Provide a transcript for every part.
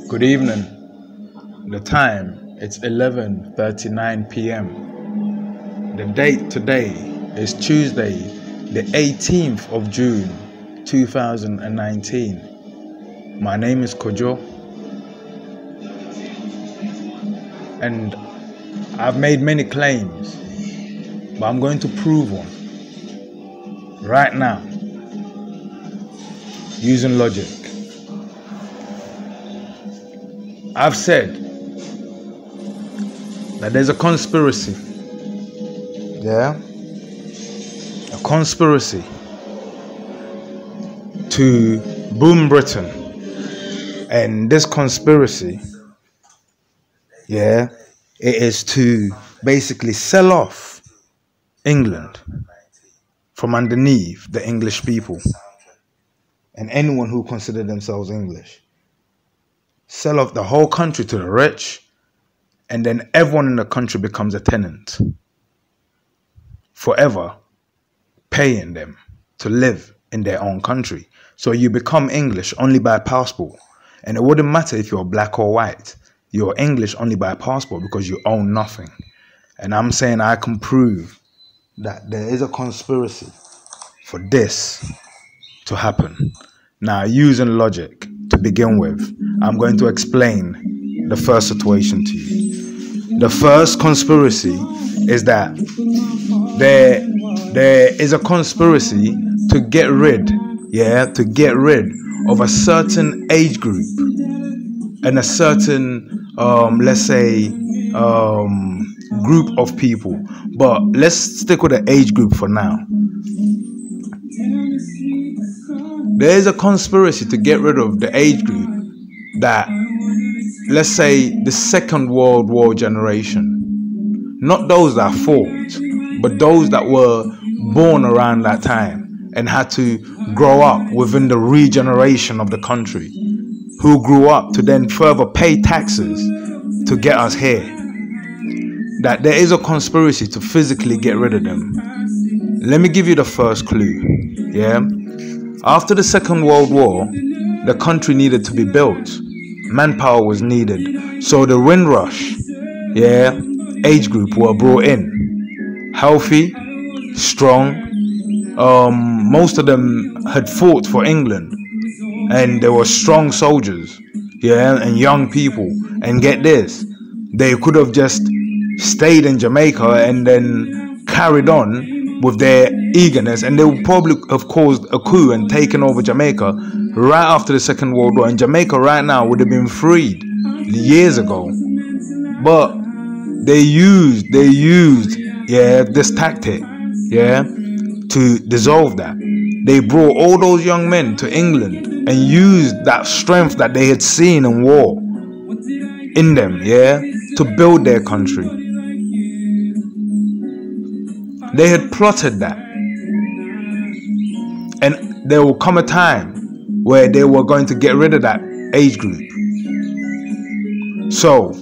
Good evening. The time, it's 11:39 p.m. The date today is Tuesday, the 18th of June, 2019. My name is Kojo, and I've made many claims, but I'm going to prove one right now using logic. I've said that there's a conspiracy, a conspiracy to boom Britain, and this conspiracy, it is to basically sell off England from underneath the English people and anyone who consider themselves English. Sell off the whole country to the rich, and then everyone in the country becomes a tenant, forever paying them to live in their own country. So you become English only by passport, and it wouldn't matter if you're black or white. You're English only by passport because you own nothing. And I'm saying I can prove that there is a conspiracy for this to happen. Now, using logic to begin with, I'm going to explain the first situation to you. The first conspiracy is that there is a conspiracy to get rid of a certain age group and a certain, group of people. But let's stick with the age group for now. There is a conspiracy to get rid of the age group that, let's say, the Second World War generation. Not those that fought, but those that were born around that time and had to grow up within the regeneration of the country, who grew up to then further pay taxes to get us here. That there is a conspiracy to physically get rid of them. Let me give you the first clue. After the Second World War, the country needed to be built. Manpower was needed. So the Windrush, age group were brought in. Healthy, strong. Most of them had fought for England. And they were strong soldiers, and young people. And get this, they could have just stayed in Jamaica and then carried on with their eagerness, and they would probably have caused a coup and taken over Jamaica right after the Second World War, and Jamaica right now would have been freed years ago. But they used this tactic to dissolve that. They brought all those young men to England and used that strength that they had seen in war in them, to build their country. They had plotted that. And there will come a time where they were going to get rid of that age group. So,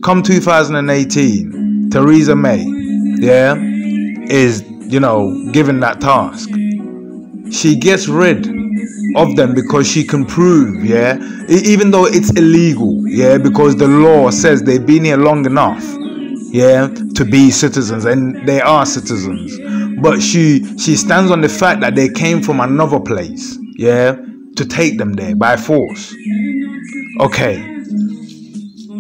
come 2018, Theresa May, is, given that task. She gets rid of them because she can prove, even though it's illegal, because the law says they've been here long enough, to be citizens, and they are citizens. But she stands on the fact that they came from another place, to take them there by force. Okay,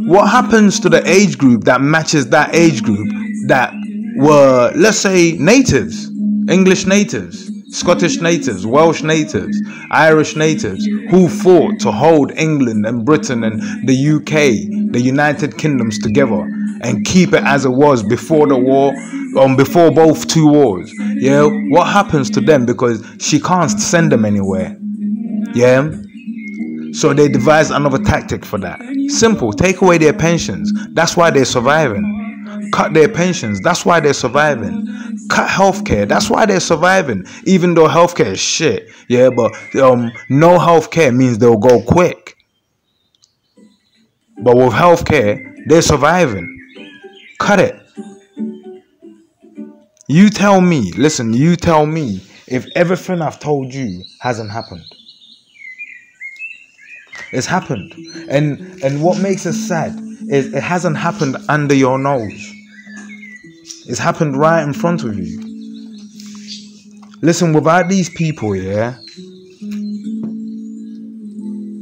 what happens to the age group that matches that age group that were, let's say, natives, English natives, Scottish natives, Welsh natives, Irish natives, who fought to hold England and Britain and the UK, the United Kingdoms together and keep it as it was before the war, before both two wars? What happens to them? Because she can't send them anywhere. So they devised another tactic for that. Simple, take away their pensions. That's why they're surviving. Cut their pensions. That's why they're surviving. Cut healthcare. That's why they're surviving. Even though healthcare is shit. But no healthcare means they'll go quick. But with healthcare, they're surviving. Cut it. You tell me, listen, you tell me if everything I've told you hasn't happened. It's happened. And what makes us sad is it hasn't happened under your nose. It's happened right in front of you. Listen, without these people, yeah,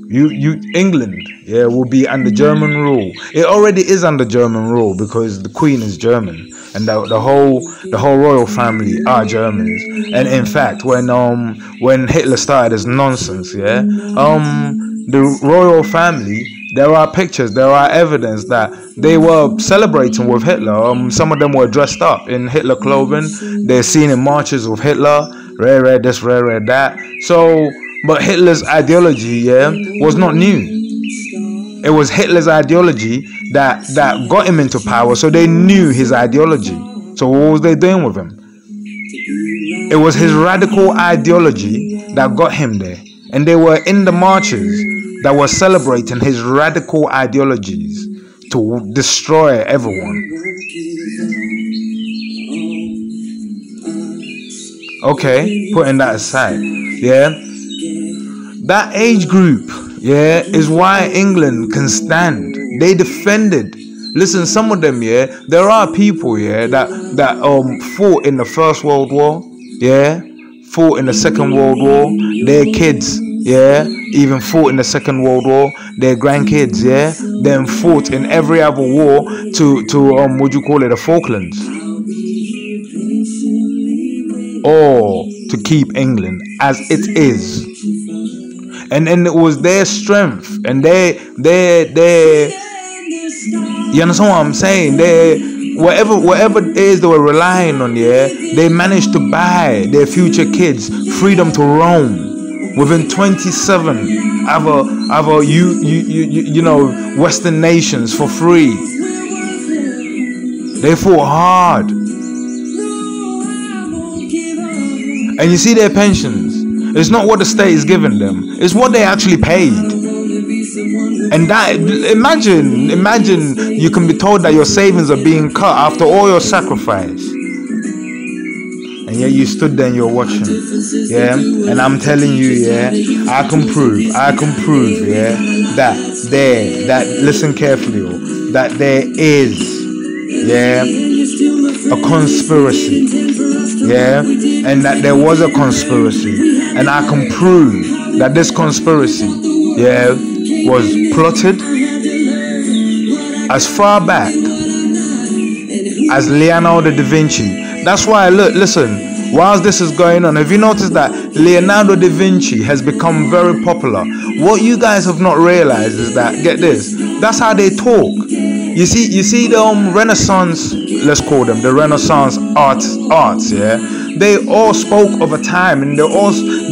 England, yeah, will be under German rule. It already is under German rule because the Queen is German, and the whole royal family are Germans. And in fact, when Hitler started his nonsense, yeah, the royal family, there are pictures, there are evidence that they were celebrating with Hitler. Some of them were dressed up in Hitler clothing. They're seen in marches with Hitler, rare this, rare that. So, but Hitler's ideology, yeah, was not new. It was Hitler's ideology that got him into power. So they knew his ideology. So what was they doing with him? It was his radical ideology that got him there. And they were in the marches that were celebrating his radical ideologies to destroy everyone. Okay, putting that aside, yeah, that age group, yeah, is why England can stand. They defended. Listen, some of them, yeah, there are people, yeah, that fought in the First World War, yeah, fought in the Second World War. Their kids, yeah, even fought in the Second World War. Their grandkids, yeah, then fought in every other war to what do you call it, the Falklands, or to keep England as it is. And it was their strength, and they you understand what I'm saying? Whatever it is they were relying on, yeah, they managed to buy their future kids freedom to roam within 27 other you know, Western nations for free. They fought hard, and you see their pensions. It's not what the state is giving them; it's what they actually paid. And that, imagine you can be told that your savings are being cut after all your sacrifice, and yet you stood there and you're watching, yeah. And I'm telling you, yeah, I can prove, yeah, listen carefully, that there is, yeah, a conspiracy, yeah, and that there was a conspiracy, and I can prove that this conspiracy, yeah, was plotted as far back as Leonardo da Vinci. That's why, listen, whilst this is going on, have you noticed that Leonardo da Vinci has become very popular? What you guys have not realized is that, get this, that's how they talk. You see the Renaissance, let's call them the Renaissance arts, yeah. They all spoke of a time, and they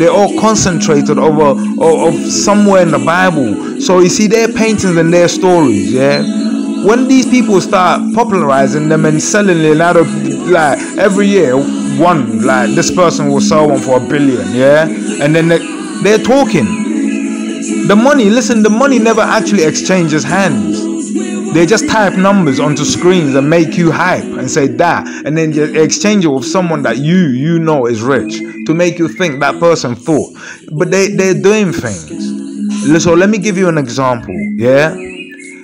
all concentrated of somewhere in the Bible. So you see their paintings and their stories, yeah. When these people start popularizing them and selling Leonardo, like every year, like this person will sell one for $1 billion, yeah, and then they're talking. The money, listen, the money never actually exchanges hands. They just type numbers onto screens and make you hype and say that, and then you exchange it with someone that you know is rich to make you think that person thought. But they're doing things. So let me give you an example, yeah.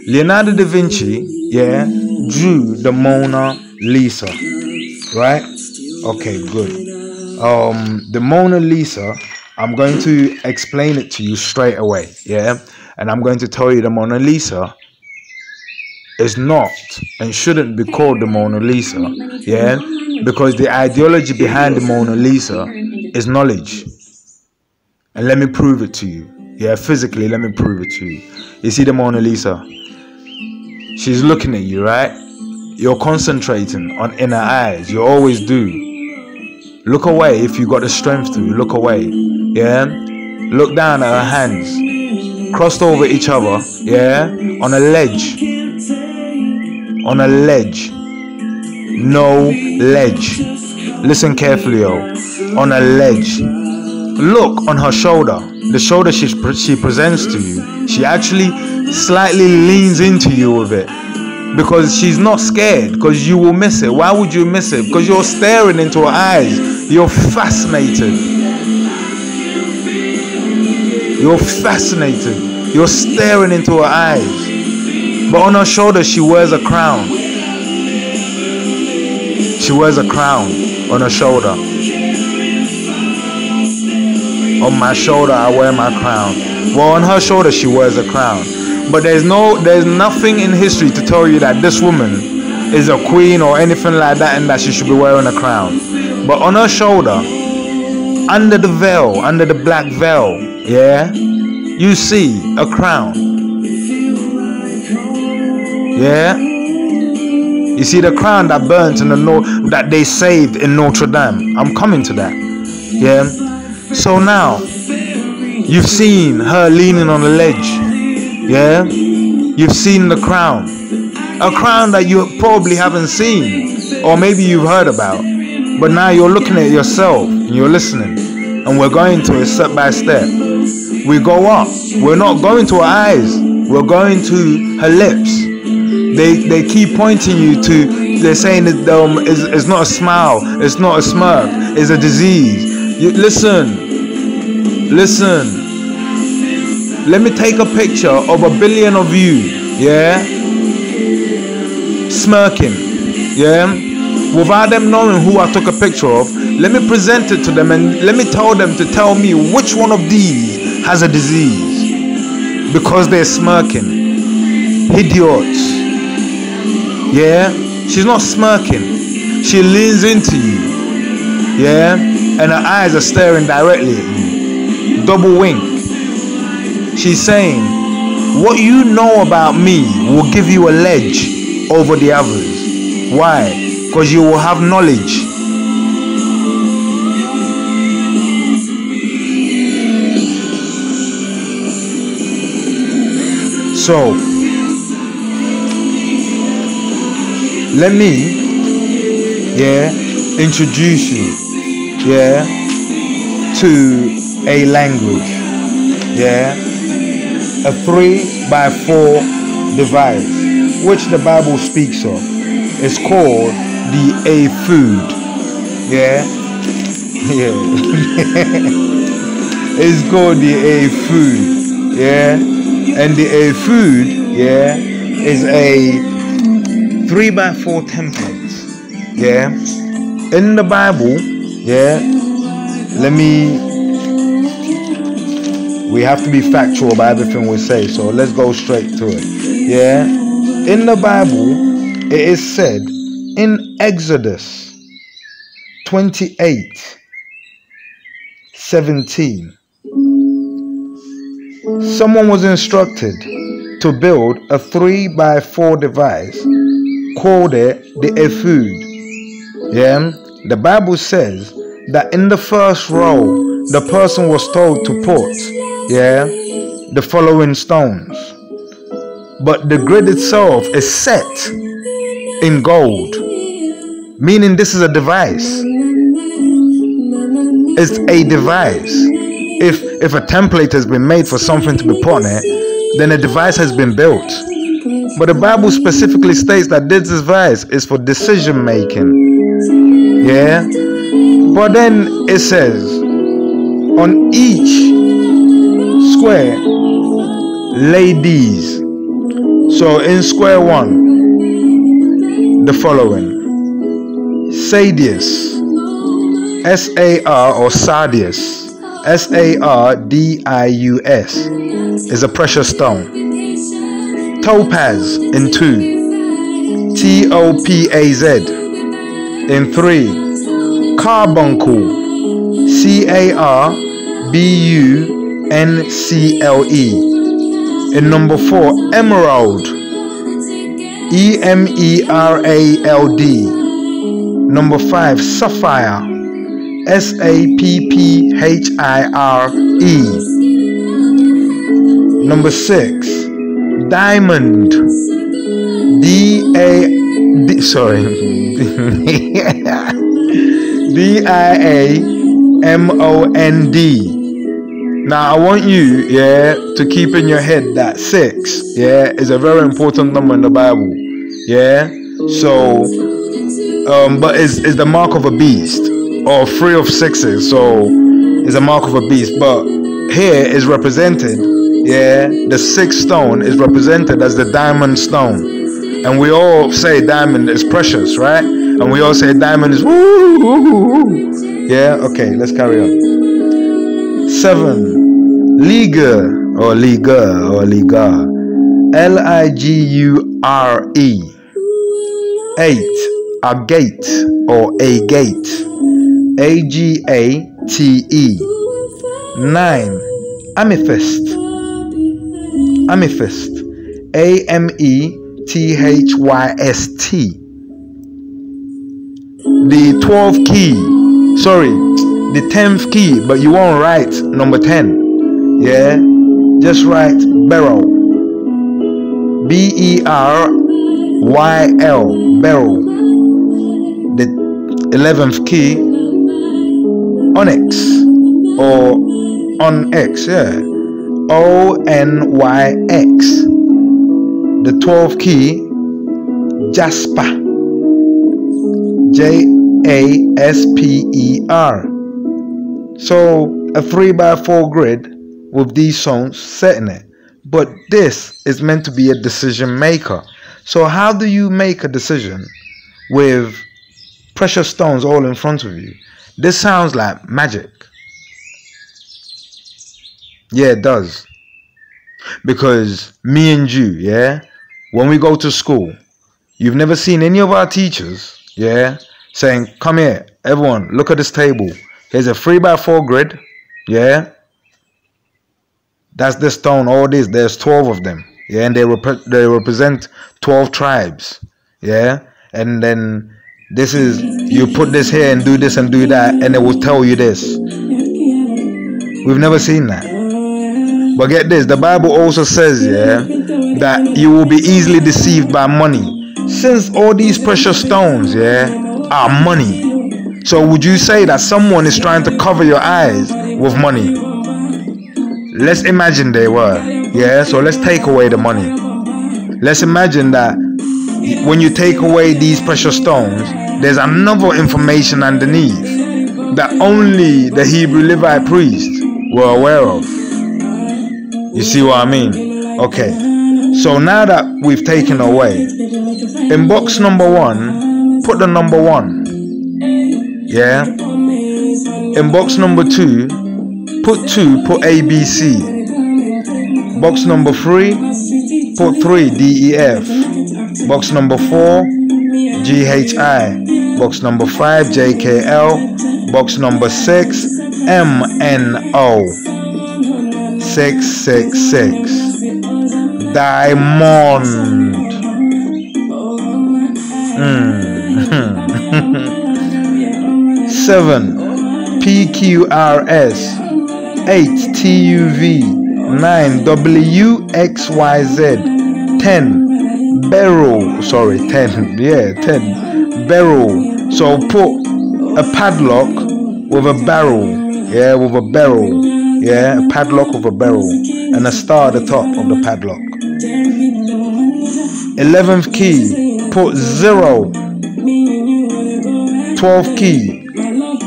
Leonardo da Vinci, yeah, drew the Mona Lisa, right? Okay, good. The Mona Lisa, I'm going to explain it to you straight away, yeah. And I'm going to tell you the Mona Lisa is not and shouldn't be called the Mona Lisa, yeah, because the ideology behind the Mona Lisa is knowledge. And let me prove it to you, yeah, physically, let me prove it to you. You see the Mona Lisa, she's looking at you, right? You're concentrating in her eyes, you always do. Look away if you got the strength to, look away, yeah. Look down at her hands, crossed over each other, yeah, on a ledge. On a ledge, no ledge. Listen carefully, yo. On a ledge. Look on her shoulder, the shoulder she presents to you. She actually slightly leans into you with it because she's not scared, because you will miss it. Why would you miss it? Because you're staring into her eyes. You're fascinated. You're fascinated. You're staring into her eyes. But on her shoulder, she wears a crown. She wears a crown on her shoulder. On my shoulder, I wear my crown. Well, on her shoulder, she wears a crown. But there's nothing in history to tell you that this woman is a queen or anything like that and that she should be wearing a crown. But on her shoulder, under the veil, under the black veil, yeah, you see a crown. Yeah, you see the crown that burnt in that they saved in Notre Dame. I'm coming to that. Yeah. So now you've seen her leaning on the ledge. Yeah. You've seen the crown, a crown that you probably haven't seen, or maybe you've heard about. But now you're looking at yourself and you're listening, and we're going to it step by step. We go up. We're not going to her eyes. We're going to her lips. They keep pointing you to. They're saying it's not a smile. It's not a smirk. It's a disease. Listen. Let me take a picture of 1 billion of you. Yeah. Smirking. Yeah. Without them knowing who I took a picture of, let me present it to them and let me tell them to tell me which one of these has a disease. Because they're smirking. Idiots. Yeah? She's not smirking. She leans into you. Yeah? And her eyes are staring directly at you. Double wink. She's saying, what you know about me will give you a ledge over the others. Why? Because you will have knowledge. So, let me, introduce you, to a language, a 3x4 device, which the Bible speaks of. It's called the food, it's called the food, and the food, is a 3x4 template, in the Bible, we have to be factual about everything we say, so let's go straight to it, in the Bible, it is said in Exodus 28:17, someone was instructed to build a 3x4 device, called it the ephod. The Bible says that in the first row, the person was told to put, the following stones. But the grid itself is set in gold, meaning this is a device. It's a device. If a template has been made for something to be put on it, then a device has been built. But the Bible specifically states that this device is for decision making. But then it says, on each square, lay these. So in square 1, the following: Sardius, S-A-R, or Sardius, S-A-R-D-I-U-S, is a precious stone. Topaz in 2, T-O-P-A-Z in 3, carbuncle, C-A-R-B-U-N-C-L-E in number 4, emerald, E-M-E-R-A-L-D, number 5, sapphire, S-A-P-P-H-I-R-E, number 6, diamond, D-I-A-M-O-N-D. Now I want you, to keep in your head that 6, is a very important number in the Bible, So, but it's the mark of a beast, or 3 of 6s, so it's a mark of a beast. But here is represented yeah, the sixth stone is represented as the diamond stone. And we all say diamond is precious, right? And we all say diamond is woo, woo, woo. Yeah, okay, let's carry on. 7. Ligur or ligar. Ligure. 8. Agate or agate. Agate. 9. Amethyst. Amethyst. Amethyst. The 12th key. Sorry, the 10th key, but you won't write number 10. Yeah, just write beryl. BERYL. Beryl. The 11th key, onyx or onyx, yeah, ONYX. The 12th key, jasper. JASPER. So a 3x4 grid with these stones set in it. But this is meant to be a decision maker. So how do you make a decision with precious stones all in front of you? This sounds like magic. Yeah, it does. Because me and you, yeah, when we go to school, you've never seen any of our teachers, yeah, saying, come here, everyone, look at this table. Here's a 3x4 grid, yeah. That's the stone, all this, there's 12 of them, yeah, and they represent 12 tribes, yeah. And then this is, you put this here and do this and do that, and it will tell you this. We've never seen that. But get this, the Bible also says, yeah, that you will be easily deceived by money. Since all these precious stones, yeah, are money, so would you say that someone is trying to cover your eyes with money? Let's imagine they were, yeah, so let's take away the money. Let's imagine that when you take away these precious stones, there's another information underneath that only the Hebrew Levite priests were aware of. You see what I mean? Okay, so now that we've taken away, in box number 1, put the number 1. Yeah. In box number 2, put 2, put ABC. Box number 3, put 3, DEF. Box number 4, GHI. Box number 5, JKL. Box number 6, MNO. 666. Diamond. 7. PQRS. 8. TUV. 9. WXYZ. 10. Beryl. Sorry, 10. Yeah, 10. Beryl. So put a padlock with a barrel. Yeah, with a barrel. Yeah, a padlock with a barrel. And a star at the top of the padlock. 11th key. Put 0. 12th key.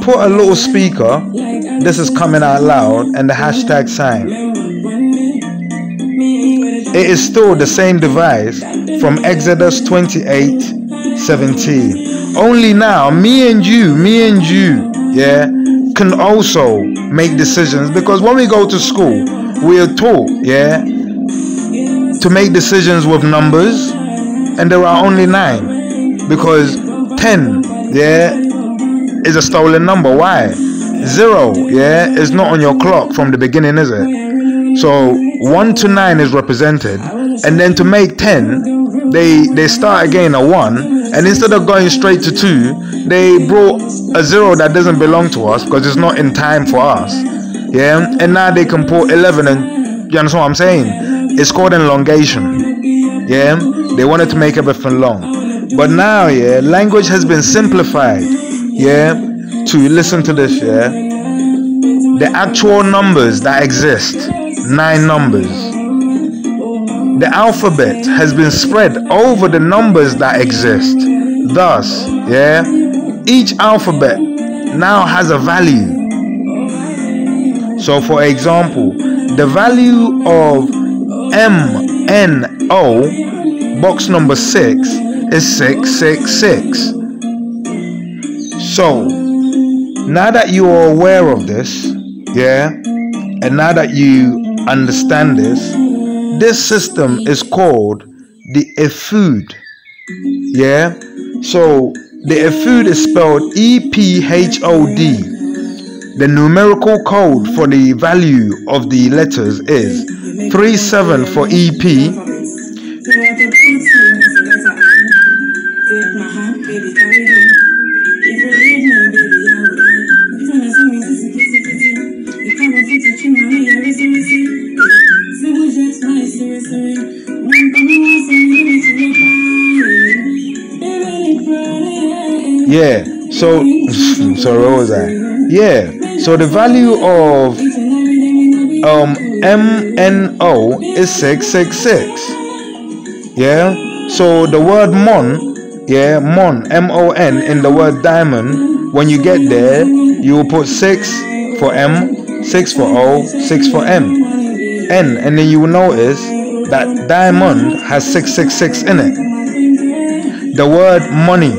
Put a little speaker. This is coming out loud. And the hashtag sign. It is still the same device from Exodus 28:17. Only now, me and you, yeah, can also make decisions. Because when we go to school, we are taught, yeah, to make decisions with numbers. And there are only 9. Because 10, yeah, is a stolen number. Why? 0, yeah, is not on your clock from the beginning, is it? So 1 to 9 is represented, and then to make 10, they start again at 1, and instead of going straight to 2, they brought a 0 that doesn't belong to us because it's not in time for us. Yeah, and now they can put 11, and you understand what I'm saying? It's called elongation. Yeah, they wanted to make everything long, but now, yeah, language has been simplified. Yeah, to listen to this. Yeah, the actual numbers that exist. 9 numbers. The alphabet has been spread over the numbers that exist. Thus, yeah, each alphabet now has a value. So for example, the value of MNO, box number 6, is 666. So now that you are aware of this, yeah, and now that you understand this system is called the EPHOD. Yeah, so the EPHOD is spelled EPHOD. The numerical code for the value of the letters is 37 for EP, '" So sorry, what was that? So the value of MNO is 666. So the word mon, mon, MON, in the word diamond, when you get there, you will put 6 for M, 6 for O, 6 for N, and then you will notice that diamond has 666 in it. The word money,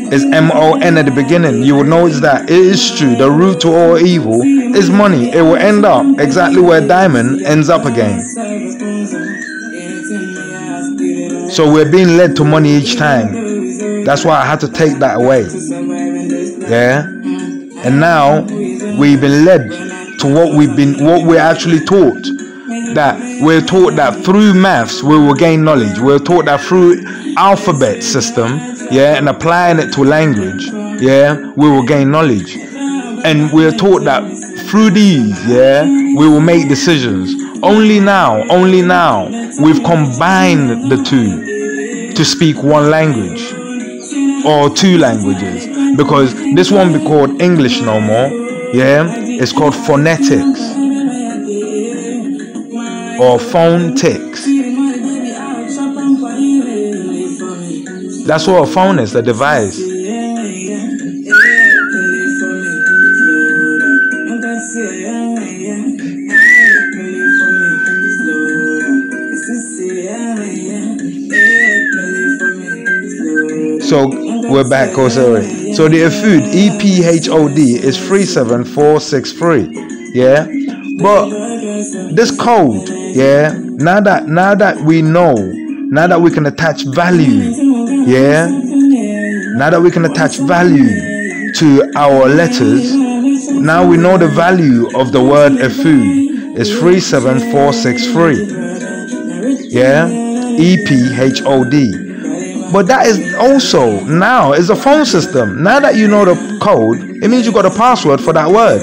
is MON at the beginning. You will notice that it is true. The root to all evil is money. It will end up exactly where diamond ends up again. So we're being led to money each time. That's why I had to take that away. And now we've been led to what we're actually taught. That we're taught that through maths we will gain knowledge. We're taught that through alphabet system, and applying it to language, we will gain knowledge. And we're taught that through these, we will make decisions. Only now we've combined the two to speak one language or two languages, because this won't be called English no more. It's called phonetics or phonetics. That's what a phone is, a device. So we're back. Oh, sorry. So the EPHOD, EPHOD, is 37463. But this code, now that we know, now that we can attach value, now that we can attach value to our letters, now we know the value of the word EPHOD is 37463. EPHOD. But that is also now is a phone system. Now that you know the code, it means you got a password for that word.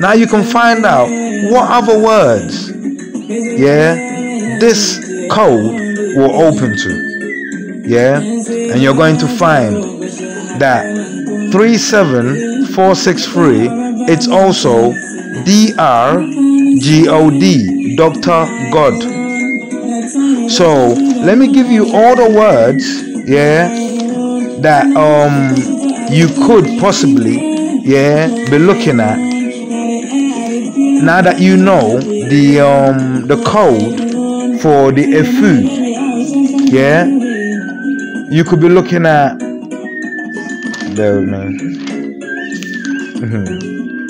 Now you can find out what other words, this code will open to. And you're going to find that 37463, it's also DRGOD, Dr. God. So let me give you all the words, that you could possibly, be looking at. Now that you know the code for the EPHOD, you could be looking at. There with me.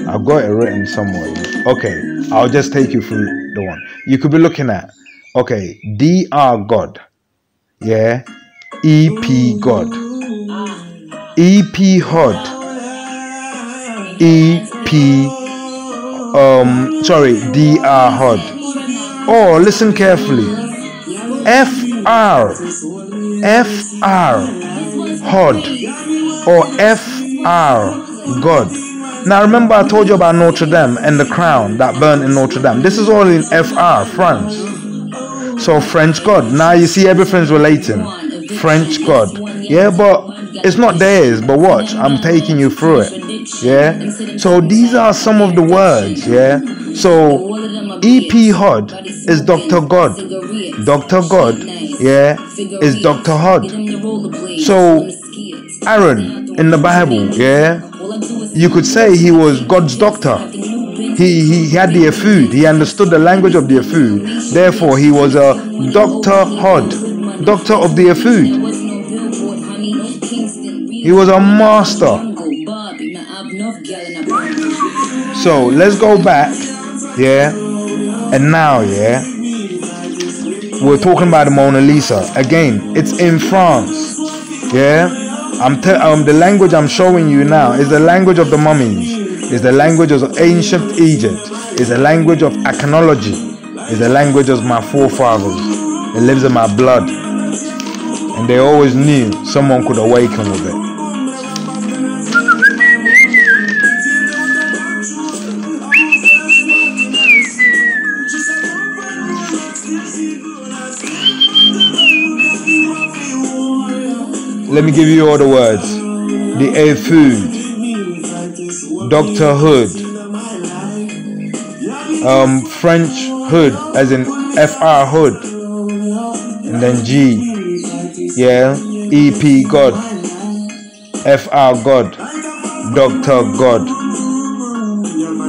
I've got it written somewhere. Okay, I'll just take you through the one. You could be looking at. Okay, DR God, EP God, EP HOD, DR HOD. Oh, listen carefully. FR HOD or FR God. Now remember I told you about Notre Dame and the crown that burned in Notre Dame. This is all in FR, France. So French God. Now you see everything's relating. French God. But it's not theirs. But watch, I'm taking you through it. So these are some of the words. So EP HOD is Dr. God. Dr. God, is Dr. HOD. So Aaron in the Bible, you could say he was God's doctor. he had the food. He understood the language of the food. Therefore, he was a Dr. Hod, doctor of the food. He was a master. So let's go back, yeah, and now, yeah, we're talking about the Mona Lisa. Again, it's in France, yeah. The language I'm showing you now is the language of the mummies. It's the language of ancient Egypt. It's the language of iconology. It's the language of my forefathers. It lives in my blood, and they always knew someone could awaken with it. Let me give you all the words. The food, Dr. Hood, French hood, as in FR hood, and then G, yeah, EP God, FR God, Dr. God.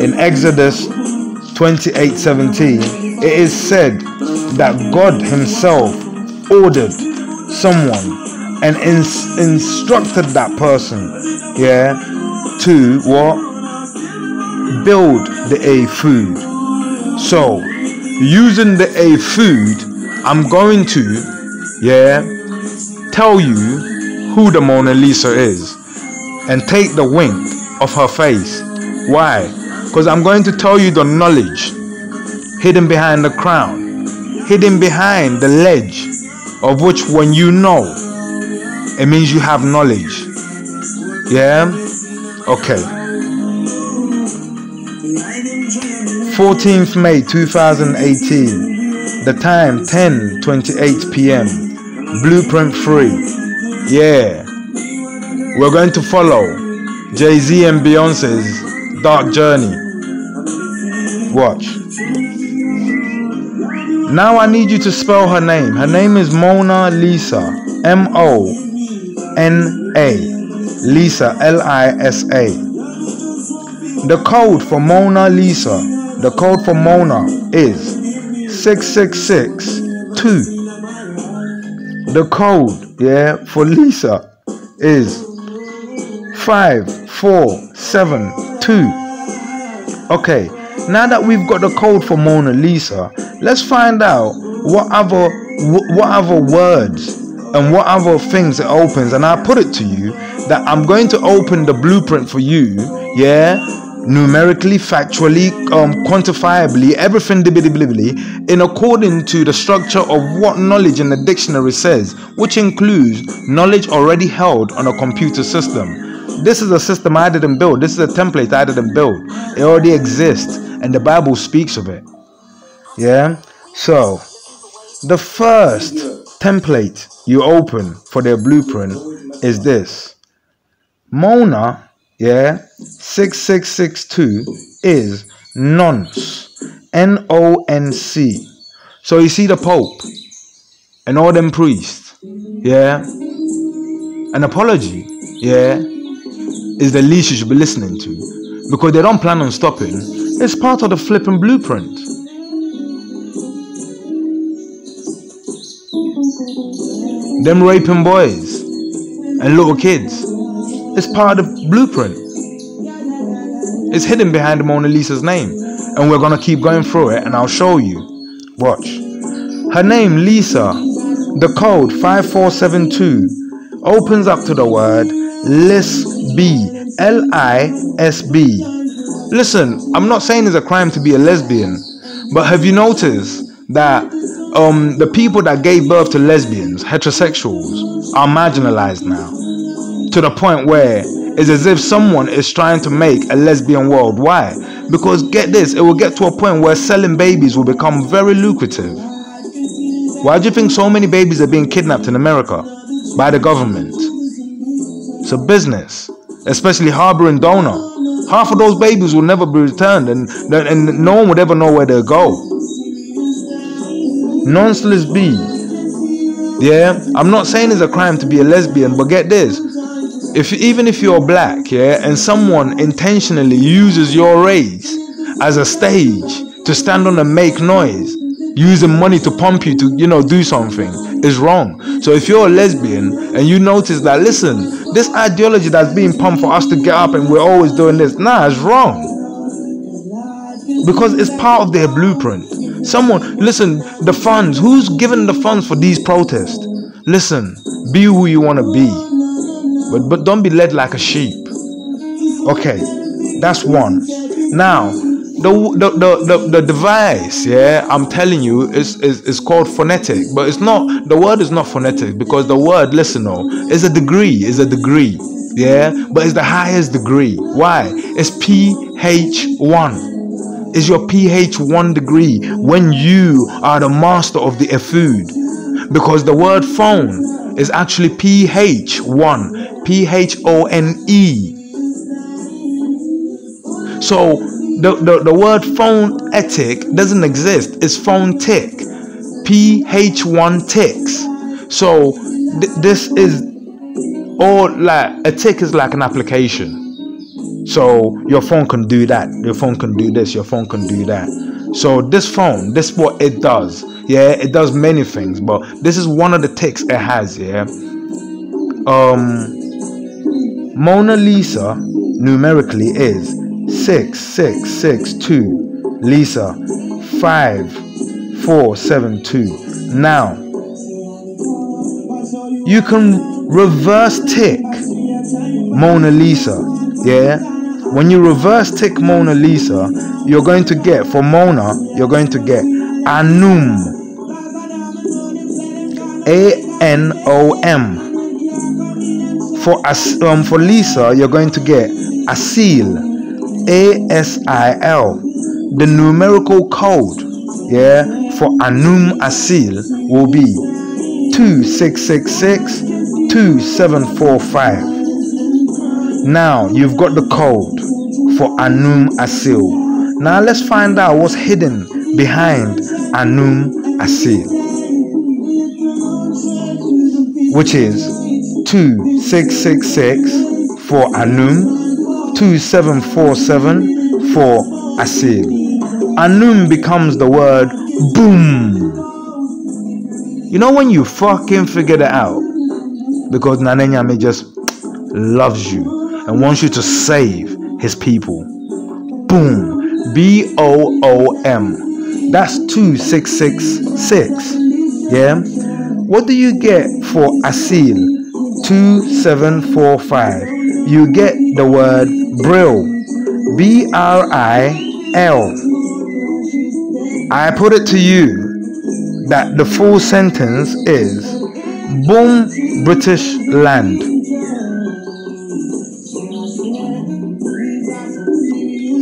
In Exodus 28:17, it is said that God himself ordered someone and instructed that person, yeah, to what? Build the food. So, using the food, I'm going to, yeah, tell you who the Mona Lisa is and take the wink of her face. Why? Because I'm going to tell you the knowledge hidden behind the crown, hidden behind the ledge, of which when you know, it means you have knowledge. Yeah? Okay. 14th May 2018. The time 10:28 p.m. Blueprint 3. Yeah. We're going to follow Jay-Z and Beyonce's dark journey. Watch. Now I need you to spell her name. Her name is Mona Lisa. M-O-N-A. Lisa. L-I-S-A. The code for Mona Lisa, the code for Mona is 6662. The code, yeah, for Lisa is 5472. Okay, now that we've got the code for Mona Lisa, let's find out what other words and what other things it opens. And I put it to you that I'm going to open the blueprint for you, yeah, numerically, factually, quantifiably, everything in according to the structure of what knowledge in the dictionary says, which includes knowledge already held on a computer system. This is a system I didn't build. This is a template I didn't build. It already exists, and the Bible speaks of it. Yeah? So, the first template you open for their blueprint is this. Mona, yeah, 6662 is nonce, N-O-N-C. So you see the Pope and all them priests, yeah, an apology, yeah, is the least you should be listening to, because they don't plan on stopping. It's part of the flipping blueprint. Them raping boys and little kids, it's part of the blueprint. It's hidden behind the Mona Lisa's name, and we're gonna keep going through it, and I'll show you. Watch. Her name, Lisa, the code 5472, opens up to the word Lisb, L-I-S-B. Listen, I'm not saying it's a crime to be a lesbian, but have you noticed that the people that gave birth to lesbians, heterosexuals, are marginalized now, to the point where it's as if someone is trying to make a lesbian world. Why? Because get this, it will get to a point where selling babies will become very lucrative. Why do you think so many babies are being kidnapped in America by the government? It's a business, especially harboring donor. Half of those babies will never be returned, and no one would ever know where they go. Non-lesbian. Yeah, I'm not saying it's a crime to be a lesbian, but get this. Even if you're black, yeah, and someone intentionally uses your race as a stage to stand on and make noise, using money to pump you to, do something, is wrong. So if you're a lesbian and you notice that, listen, this ideology that's being pumped for us to get up and we're always doing this, it's wrong. Because it's part of their blueprint. Listen, the funds, who's giving the funds for these protests? Listen, be who you want to be, but don't be led like a sheep. Okay, that's one. Now, the device, I'm telling you, is called phonetic, but it's not. The word is not phonetic, because the word, listen, is a degree, but it's the highest degree. Why? It's PH1. Is your PH1 degree when you are the master of the food, because the word phone is actually PH1, PHONE. So the word phonetic doesn't exist. It's phone tick, PH1 ticks. So this is all like a tick is like an application. So your phone can do that, your phone can do this, your phone can do that. So this phone, this is what it does. It does many things, but this is one of the ticks it has. Mona Lisa numerically is 6662, Lisa 5472. Now you can reverse tick Mona Lisa. When you reverse tick Mona Lisa, you're going to get, for Mona, you're going to get Anum, ANOM. For Lisa, you're going to get Asil, ASIL. The numerical code, for Anum Asil will be 2666 2745. Now you've got the code for Anum Asil. Now let's find out what's hidden behind Anum Asil, which is 2666 for Anum, 2747 for Asil. Anum becomes the word boom. When you fucking figure it out, because Nanenyame just loves you and wants you to save his people. Boom. BOOM. That's 2666. What do you get for Asil? 2745. You get the word Brill. BRIL. I put it to you that the full sentence is Boom British land.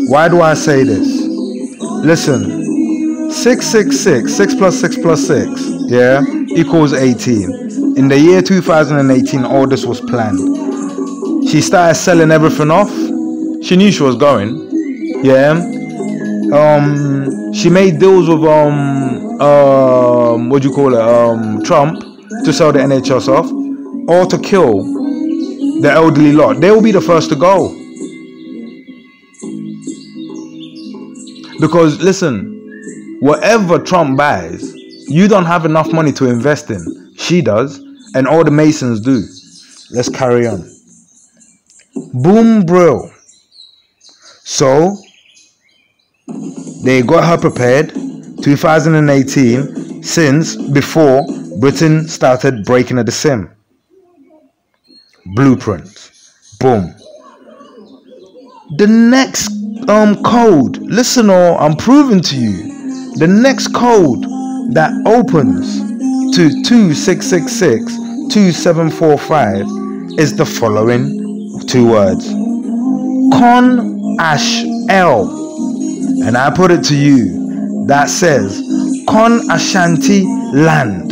Why do I say this? Listen, 666, 6 plus 6 plus 6, equals 18. In the year 2018, all this was planned. She started selling everything off. She knew she was going. She made deals with Trump to sell the NHS off, or to kill the elderly lot. They will be the first to go. Because listen, whatever Trump buys, you don't have enough money to invest in. She does, and all the Masons do. Let's carry on. Boom Brill. So they got her prepared 2018, since before Britain started breaking the sim. Blueprint. Boom. The next code, listen, I'm proving to you, the next code that opens to 2666 2745 is the following two words: Con Ash L. And I put it to you, that says Con Ashanti land.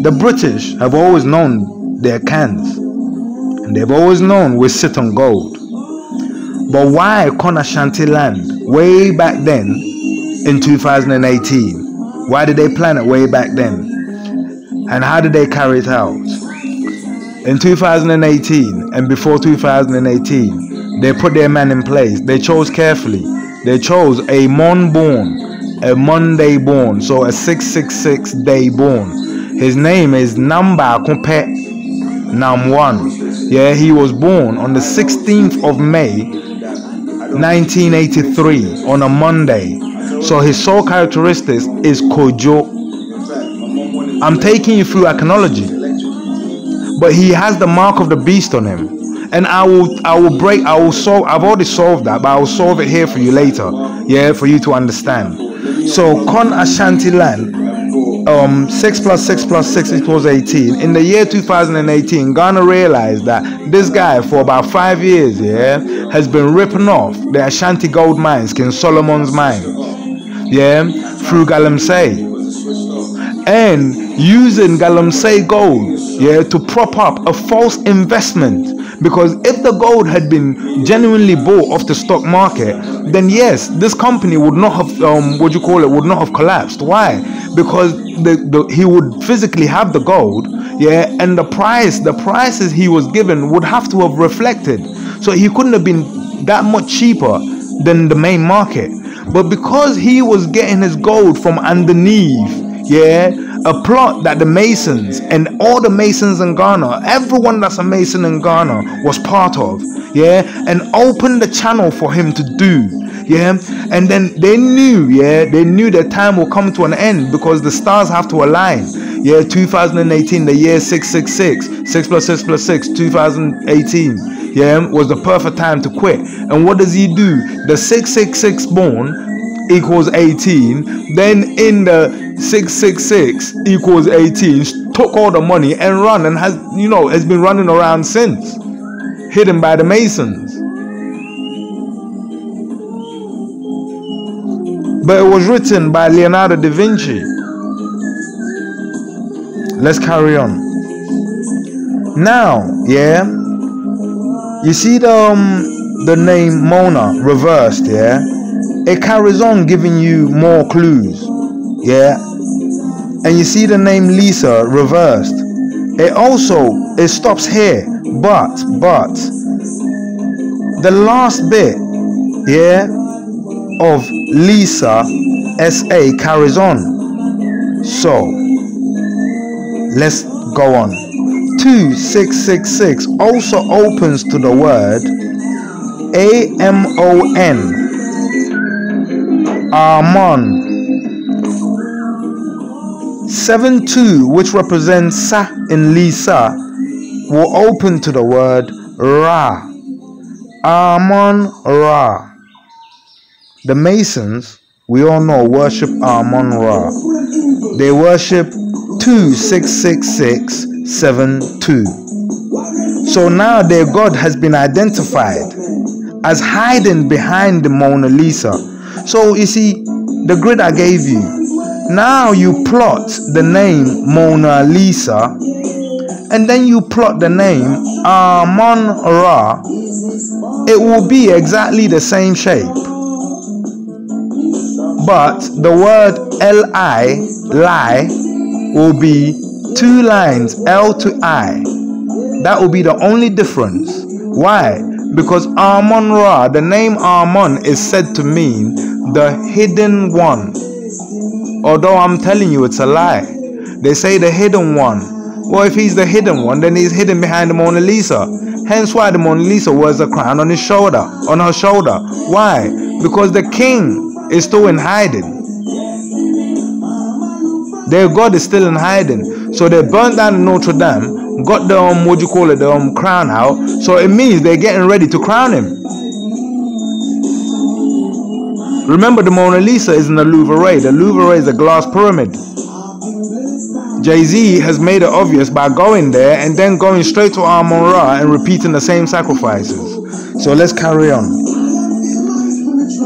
The British have always known their cans, and they've always known we sit on gold. But why Con Ashanti land way back then in 2018? Why did they plan it way back then? And how did they carry it out? In 2018 and before 2018, they put their man in place. They chose carefully They chose a Mon born, a Monday born, so a 666 day born. His name is Namba Kompe Nam1. Yeah, he was born on the 16th of May 1983 on a Monday. So his sole characteristics is Kojo. I'm taking you through iconology, but he has the mark of the beast on him. And I've already solved that, but I will solve it here for you later, yeah, for you to understand. So Kon Ashanti land, 6 plus 6 plus 6 equals 18. In the year 2018, Ghana realized that this guy for about 5 years, yeah, has been ripping off the Ashanti gold mines, King Solomon's mines, yeah, through Galamsey, and using Galamsey gold, yeah, to prop up a false investment. Because if the gold had been genuinely bought off the stock market, then yes, this company would not have, would not have collapsed. Why? Because he would physically have the gold, yeah, and the prices he was given would have to have reflected. So he couldn't have been that much cheaper than the main market. But because he was getting his gold from underneath, yeah, a plot that the Masons and all the Masons in Ghana, everyone that's a Mason in Ghana was part of, yeah, and opened the channel for him to do, yeah, and then they knew, yeah, they knew that time will come to an end because the stars have to align, yeah. 2018, the year 666, 6 plus 6 plus 6, 2018, yeah, was the perfect time to quit. And what does he do? The 666 born equals 18, then in the 666 equals 18 took all the money and run, and has, you know, has been running around since, hidden by the Masons. But it was written by Leonardo da Vinci. Let's carry on. Now, yeah, you see the name Mona reversed, yeah, it carries on giving you more clues, yeah. And you see the name Lisa reversed, it stops here, but the last bit, yeah, of Lisa SA carries on. So let's go on. 2666 also opens to the word AMON, Amon. 72, which represents Sa in Lisa, will open to the word Ra, Amon Ra. The Masons, we all know, worship Amon Ra. They worship 266672. So now their God has been identified as hiding behind the Mona Lisa. So you see, the grid I gave you, now you plot the name Mona Lisa, and then you plot the name Amon Ra. It will be exactly the same shape, but the word Li, lie, will be 2 lines, L to I. That will be the only difference. Why? Because Amon Ra, the name Amon, is said to mean the hidden one. Although I'm telling you it's a lie. They say the hidden one. Well, if he's the hidden one, then he's hidden behind the Mona Lisa. Hence why the Mona Lisa wears a crown on his shoulder, on her shoulder. Why? Because the king is still in hiding. Their God is still in hiding. So they burnt down Notre Dame, got the the crown out. So it means they're getting ready to crown him. Remember, the Mona Lisa is in the Louvre. The Louvre is a glass pyramid. Jay-Z has made it obvious by going there and then going straight to Amon Ra and repeating the same sacrifices. So let's carry on.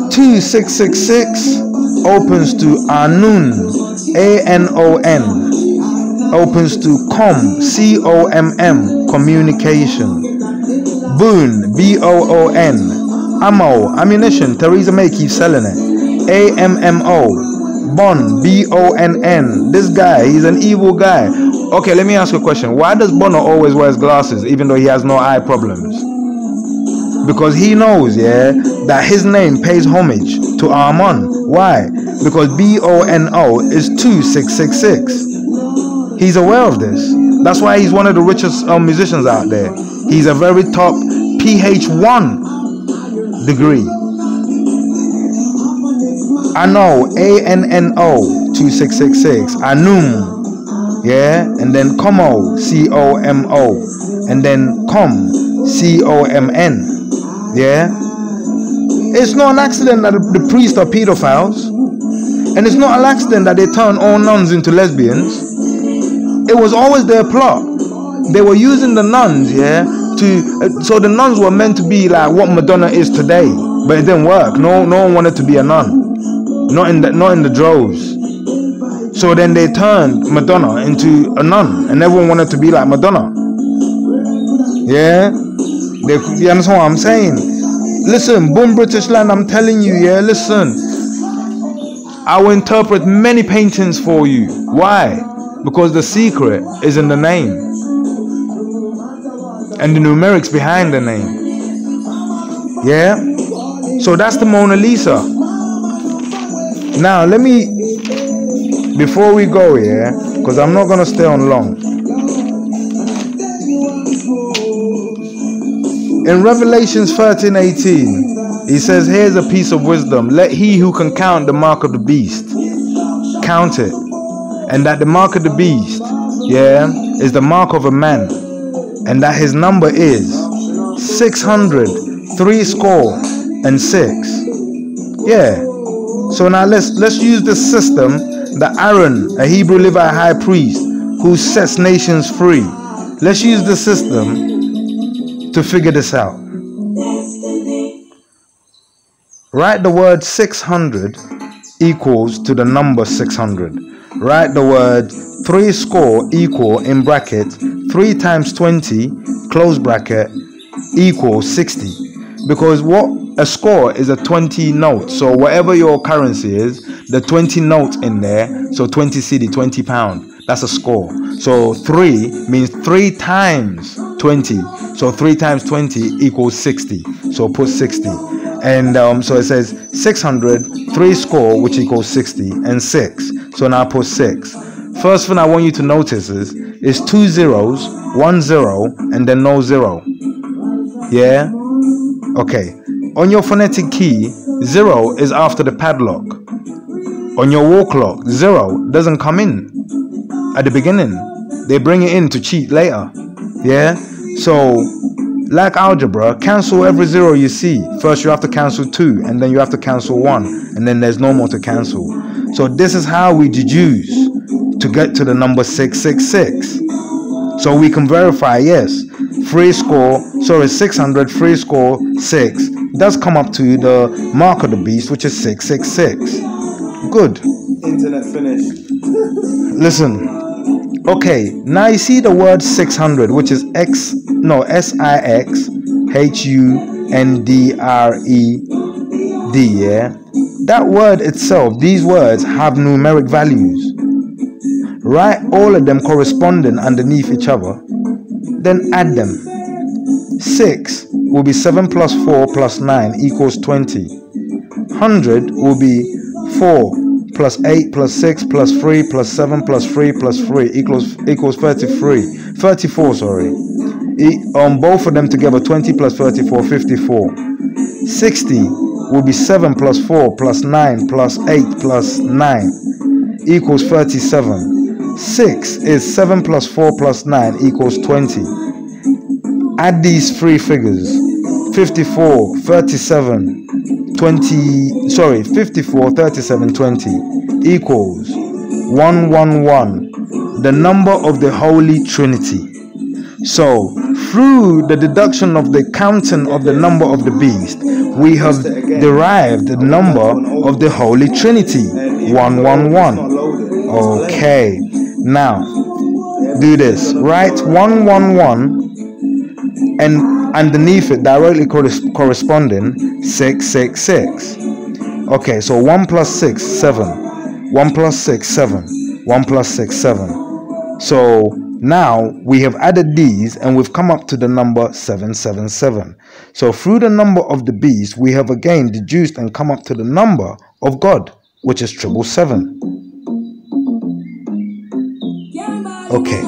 2666 opens to Anun, ANON, opens to COM, COMM, communication. Boon, BOON, ammo, ammunition. Theresa May keeps selling it. AMMO, Bon, BONN. This guy, he's an evil guy. Okay, let me ask you a question. Why does Bono always wears glasses even though he has no eye problems? Because he knows, yeah, that his name pays homage to Armon. Why? Because BONO is 2666. He's aware of this. That's why he's one of the richest musicians out there. He's a very top PH1 degree. I know, ANNO 2666. Anum. Yeah, and then Como, COMO, and then Com, COMN. Yeah, it's not an accident that the priests are pedophiles, and it's not an accident that they turn all nuns into lesbians. It was always their plot. They were using the nuns, yeah, so the nuns were meant to be like what Madonna is today, but it didn't work. No one wanted to be a nun, not in the droves. So then they turned Madonna into a nun, and everyone wanted to be like Madonna. Yeah, you understand what I'm saying? Listen, boom, British land, I'm telling you, yeah, listen. I will interpret many paintings for you. Why? Because the secret is in the name and the numerics behind the name. Yeah? So that's the Mona Lisa. Now, before we go here, because I'm not going to stay on long. In Revelations 13:18, he says, here's a piece of wisdom. Let he who can count the mark of the beast count it. And that the mark of the beast, yeah, is the mark of a man. And that his number is 666. Yeah. So now let's use the system that Aaron, a Hebrew Levite high priest, who sets nations free. Let's use the system to figure this out. Write the word 600 equals to the number 600. Write the word 3score equal in bracket 3 times 20 close bracket equals 60. Because what a score is a 20 note. So whatever your currency is, the 20 note in there, so 20 cedi, 20 pound, that's a score. So 3 means 3 times 20. So 3 times 20 equals 60. So put 60. And so it says 600, 3score, which equals 60, and 6. So now I put 6. First thing I want you to notice is 2 zeros, 1 0, and then no 0. Yeah? Okay. On your phonetic key, 0 is after the padlock. On your wall clock, 0 doesn't come in at the beginning. They bring it in to cheat later. Yeah? So, like algebra, cancel every 0 you see. First you have to cancel 2, and then you have to cancel 1, and then there's no more to cancel. So this is how we deduce to get to the number 666. So we can verify, yes, 600, 3score, 6 does come up to the mark of the beast, which is 666. Good. Internet finished. Listen. Okay, now you see the word 600, which is SIXHUNDRED, yeah? That word itself, these words have numeric values. Write all of them corresponding underneath each other, then add them. 6 will be 7 plus 4 plus 9 equals 20. 100 will be 4 plus 8 plus 6 plus 3 plus 7 plus 3 plus 3 equals 34, sorry. On both of them together, 20 plus 34, 54. 60 will be 7 plus 4 plus 9 plus 8 plus 9 equals 37. 6 is 7 plus 4 plus 9 equals 20. Add these three figures. 54, 37, 20 equals 111, the number of the Holy Trinity. So, through the deduction of the counting of the number of the beast, we have derived the number of the Holy Trinity, 111. Okay, now, do this. Write 111 and underneath it directly corresponding 666. Okay, so 1 plus 6, 7. 1 plus 6, 7. 1 plus 6, 7. So Now we have added these and we've come up to the number 777. So through the number of the beast, we have again deduced and come up to the number of God, which is 777. Okay,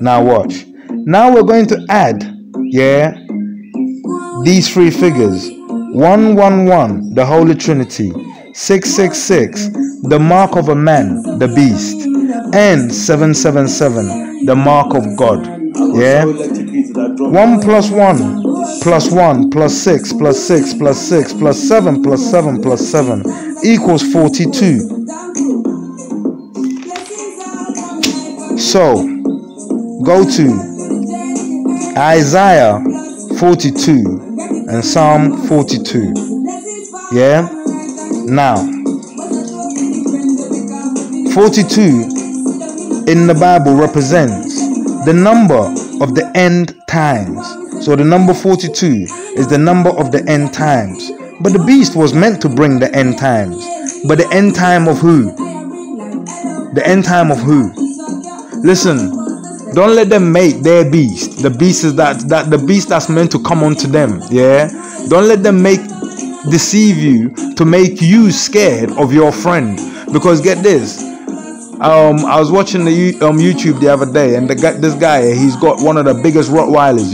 now watch. Now we're going to add, these three figures. 111, the Holy Trinity. 666, the mark of a man, the beast. And 777, the mark of God. 1 plus 1 plus 1 plus 6 plus 6 plus 6 plus 7 plus 7 plus 7 equals 42. So go to Isaiah 42 and Psalm 42. Now 42 in the Bible represents the number of the end times. So the number 42 is the number of the end times. But the beast was meant to bring the end times. But the end time of who? The end time of who? Listen, don't let them make their beast. The beast is that the beast that's meant to come onto them. Don't let them deceive you to make you scared of your friend. Because get this, I was watching the YouTube the other day, and this guy, he's got one of the biggest Rottweilers,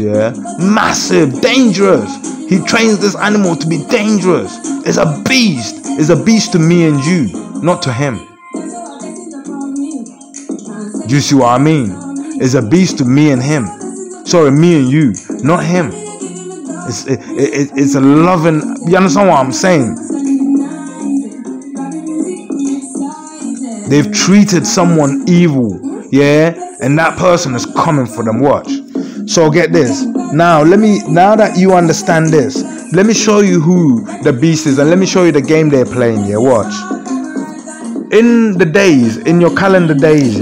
massive, dangerous. He trains this animal to be dangerous. It's a beast. It's a beast to me and you, not to him. Do you see what I mean? It's a beast to me and him. Sorry, me and you, not him. It's a loving. You understand what I'm saying? They've treated someone evil, and that person is coming for them. Watch. So get this. Now now that you understand this, let me show you who the beast is, and let me show you the game they're playing. Watch. In the days, in your calendar days,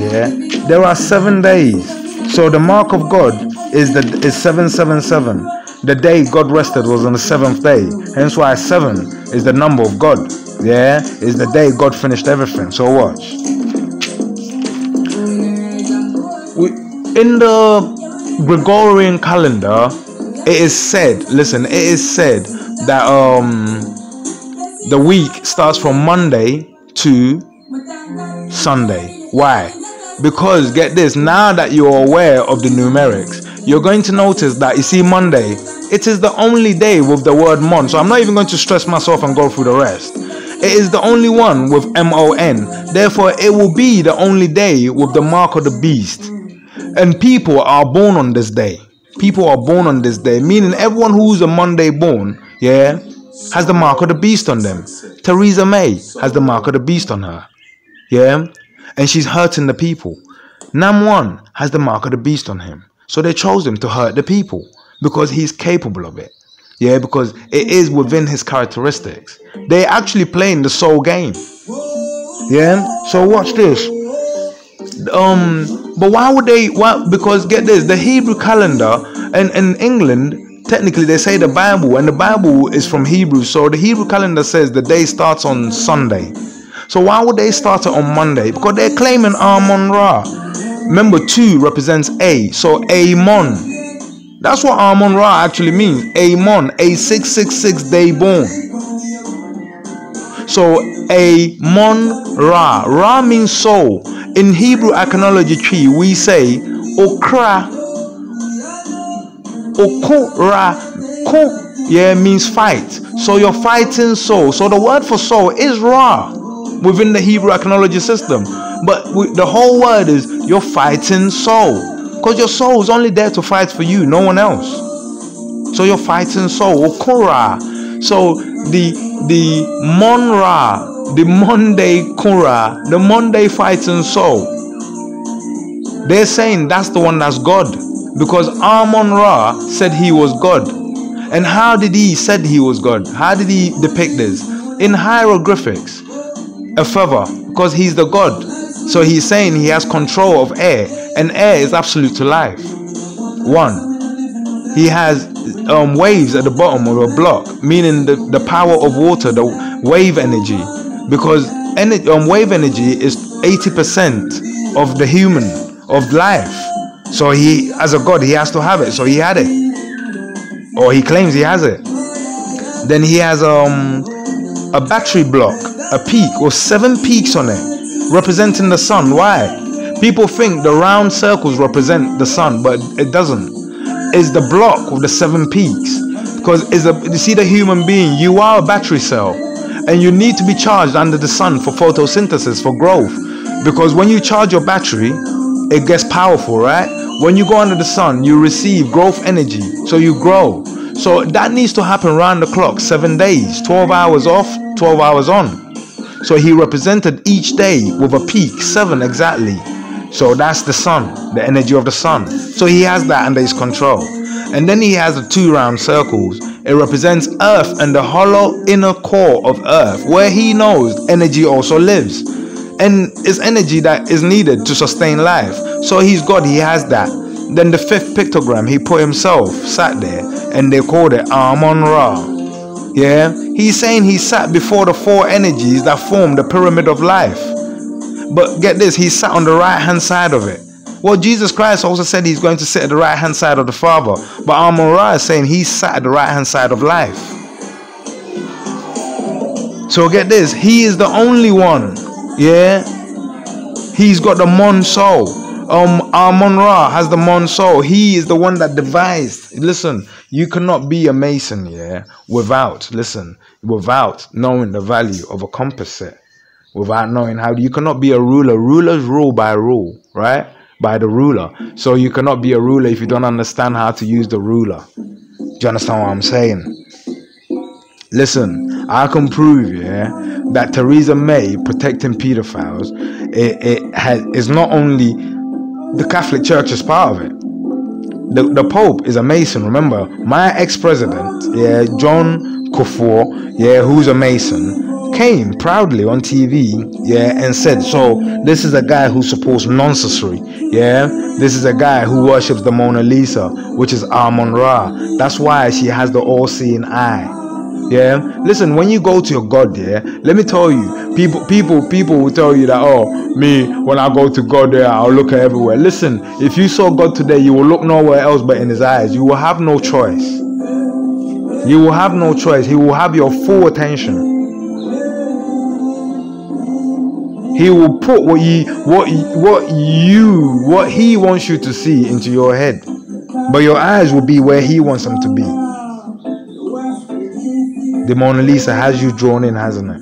there are 7 days. So the mark of God is 777. The day God rested was on the 7th day. Hence why 7 is the number of God. Is the day God finished everything. So watch. In the Gregorian calendar, it is said, listen, it is said that the week starts from Monday to Sunday. Why? Because get this, now that you're aware of the numerics, you're going to notice that, you see, Monday, it is the only day with the word mon. So I'm not even going to stress myself and go through the rest. It is the only one with MON. Therefore, it will be the only day with the mark of the beast. And people are born on this day. People are born on this day, meaning everyone who's a Monday born, has the mark of the beast on them. Theresa May has the mark of the beast on her. And she's hurting the people. Nam1 has the mark of the beast on him. So they chose him to hurt the people because he's capable of it. Because it is within his characteristics. They're actually playing the soul game. So watch this. But why would they? Because get this, the Hebrew calendar, and in England, technically they say the Bible, and the Bible is from Hebrew. So the Hebrew calendar says the day starts on Sunday. So why would they start it on Monday? Because they're claiming Amon-Ra. Remember, 2 represents A. So Amon. That's what Amon-Ra actually means. Amon, a 666 day born. So Amon-Ra. Ra means soul. In Hebrew iconology tree, we say Okra. Okra. Means fight. So your fighting soul. So the word for soul is Ra within the Hebrew iconology system. But the whole word is your fighting soul. Because your soul is only there to fight for you, no one else. So your fighting soul, Okura. So the Mon-Ra, the Monday Kura, the Monday fighting soul. They're saying that's the one that's God. Because Amon-Ra said he was God. And how did he said he was God? How did he depict this? In hieroglyphics, a feather, because he's the God. So he's saying he has control of air, and air is absolute to life. 1. He has waves at the bottom of a block, meaning the power of water, the wave energy, because wave energy is 80% of the human, of life. So he, as a God, he has to have it. So he had it, or he claims he has it. Then he has a battery block, a peak with 7 peaks on it, representing the sun. Why? People think the round circles represent the sun, but it doesn't. It's the block with the 7 peaks. Because you see the human being, you are a battery cell, and you need to be charged under the sun for photosynthesis, for growth. Because when you charge your battery, it gets powerful, right? When you go under the sun, you receive growth energy, so you grow. So that needs to happen round the clock, 7 days, 12 hours off, 12 hours on. So he represented each day with a peak, 7 exactly. So that's the sun, the energy of the sun. So he has that under his control. And then he has the 2 round circles. It represents Earth and the hollow inner core of Earth, where he knows energy also lives. And it's energy that is needed to sustain life. So he's God, he has that. Then the 5th pictogram, he put himself, sat there, and they called it Amun-Ra. Yeah, he's saying he sat before the 4 energies that form the pyramid of life. But get this, he sat on the right hand side of it. Well, Jesus Christ also said he's going to sit at the right hand side of the Father. But Amun-Ra is saying he sat at the right hand side of life. So get this, he is the only one. Yeah, he's got the Mon soul. Amun-Ra has the Mon soul. He is the one that devised. Listen, you cannot be a Mason, yeah, without knowing the value of a compass set. Without knowing how, you cannot be a ruler. Rulers rule by rule, right? By the ruler. So you cannot be a ruler if you don't understand how to use the ruler. Do you understand what I'm saying? Listen, I can prove, yeah, that Theresa May protecting pedophiles, is not only the Catholic Church is part of it. The Pope is a Mason. Remember, my ex-president, yeah, John Kufuor, yeah, who's a Mason, came proudly on TV, yeah, and said, so this is a guy who supports non-sorcery, yeah, this is a guy who worships the Mona Lisa, which is Amun-Ra. That's why she has the all-seeing eye. Yeah, listen, when you go to your God, yeah, let me tell you, people will tell you that, oh, me, when I go to God there, I'll look everywhere. Listen, if you saw God today, you will look nowhere else but in his eyes. You will have no choice. You will have no choice. He will have your full attention. He will put what he wants you to see into your head, but your eyes will be where he wants them to be. The Mona Lisa has you drawn in, hasn't it?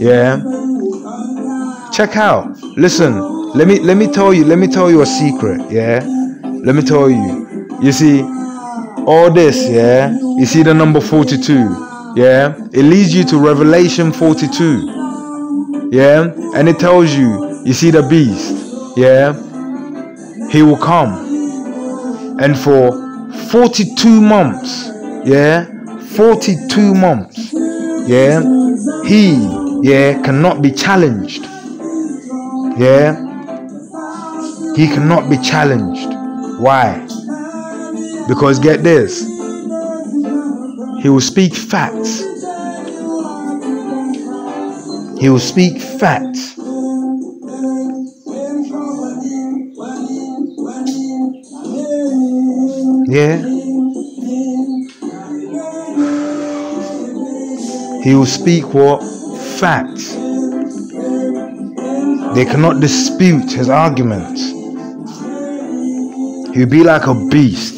Yeah. Check out. Listen. Let me tell you a secret. Yeah. Let me tell you. You see, all this. Yeah. You see the number 42. Yeah. It leads you to Revelation 42. Yeah. And it tells you. You see the beast. Yeah. He will come. And for 42 months. Yeah. 42 months, yeah, he, yeah, cannot be challenged, yeah, he cannot be challenged. Why? Because get this, he will speak facts. He will speak facts. Yeah. He will speak what? Facts. They cannot dispute his arguments. He'll be like a beast.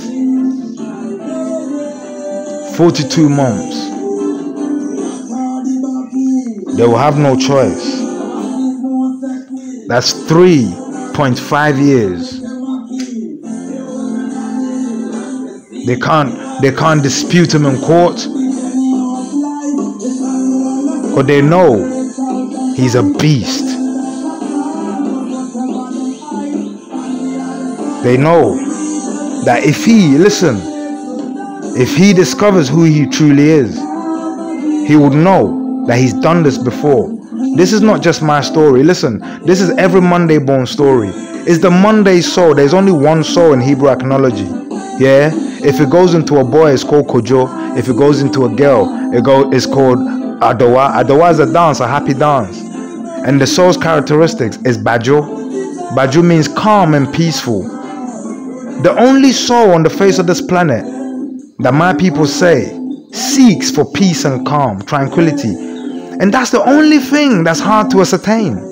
42 months. They will have no choice. That's 3.5 years. They can't dispute him in court. But they know he's a beast. They know that if he discovers who he truly is, he would know that he's done this before. This is not just my story. Listen, this is every Monday born story. It's the Monday soul. There's only one soul in Hebrew iconology. Yeah? If it goes into a boy, it's called Kojo. If it goes into a girl, it's called Adowa. Adowa is a dance, a happy dance. And the soul's characteristics is Bajo. Bajo means calm and peaceful. The only soul on the face of this planet that my people say seeks for peace and calm, tranquility. And that's the only thing that's hard to ascertain.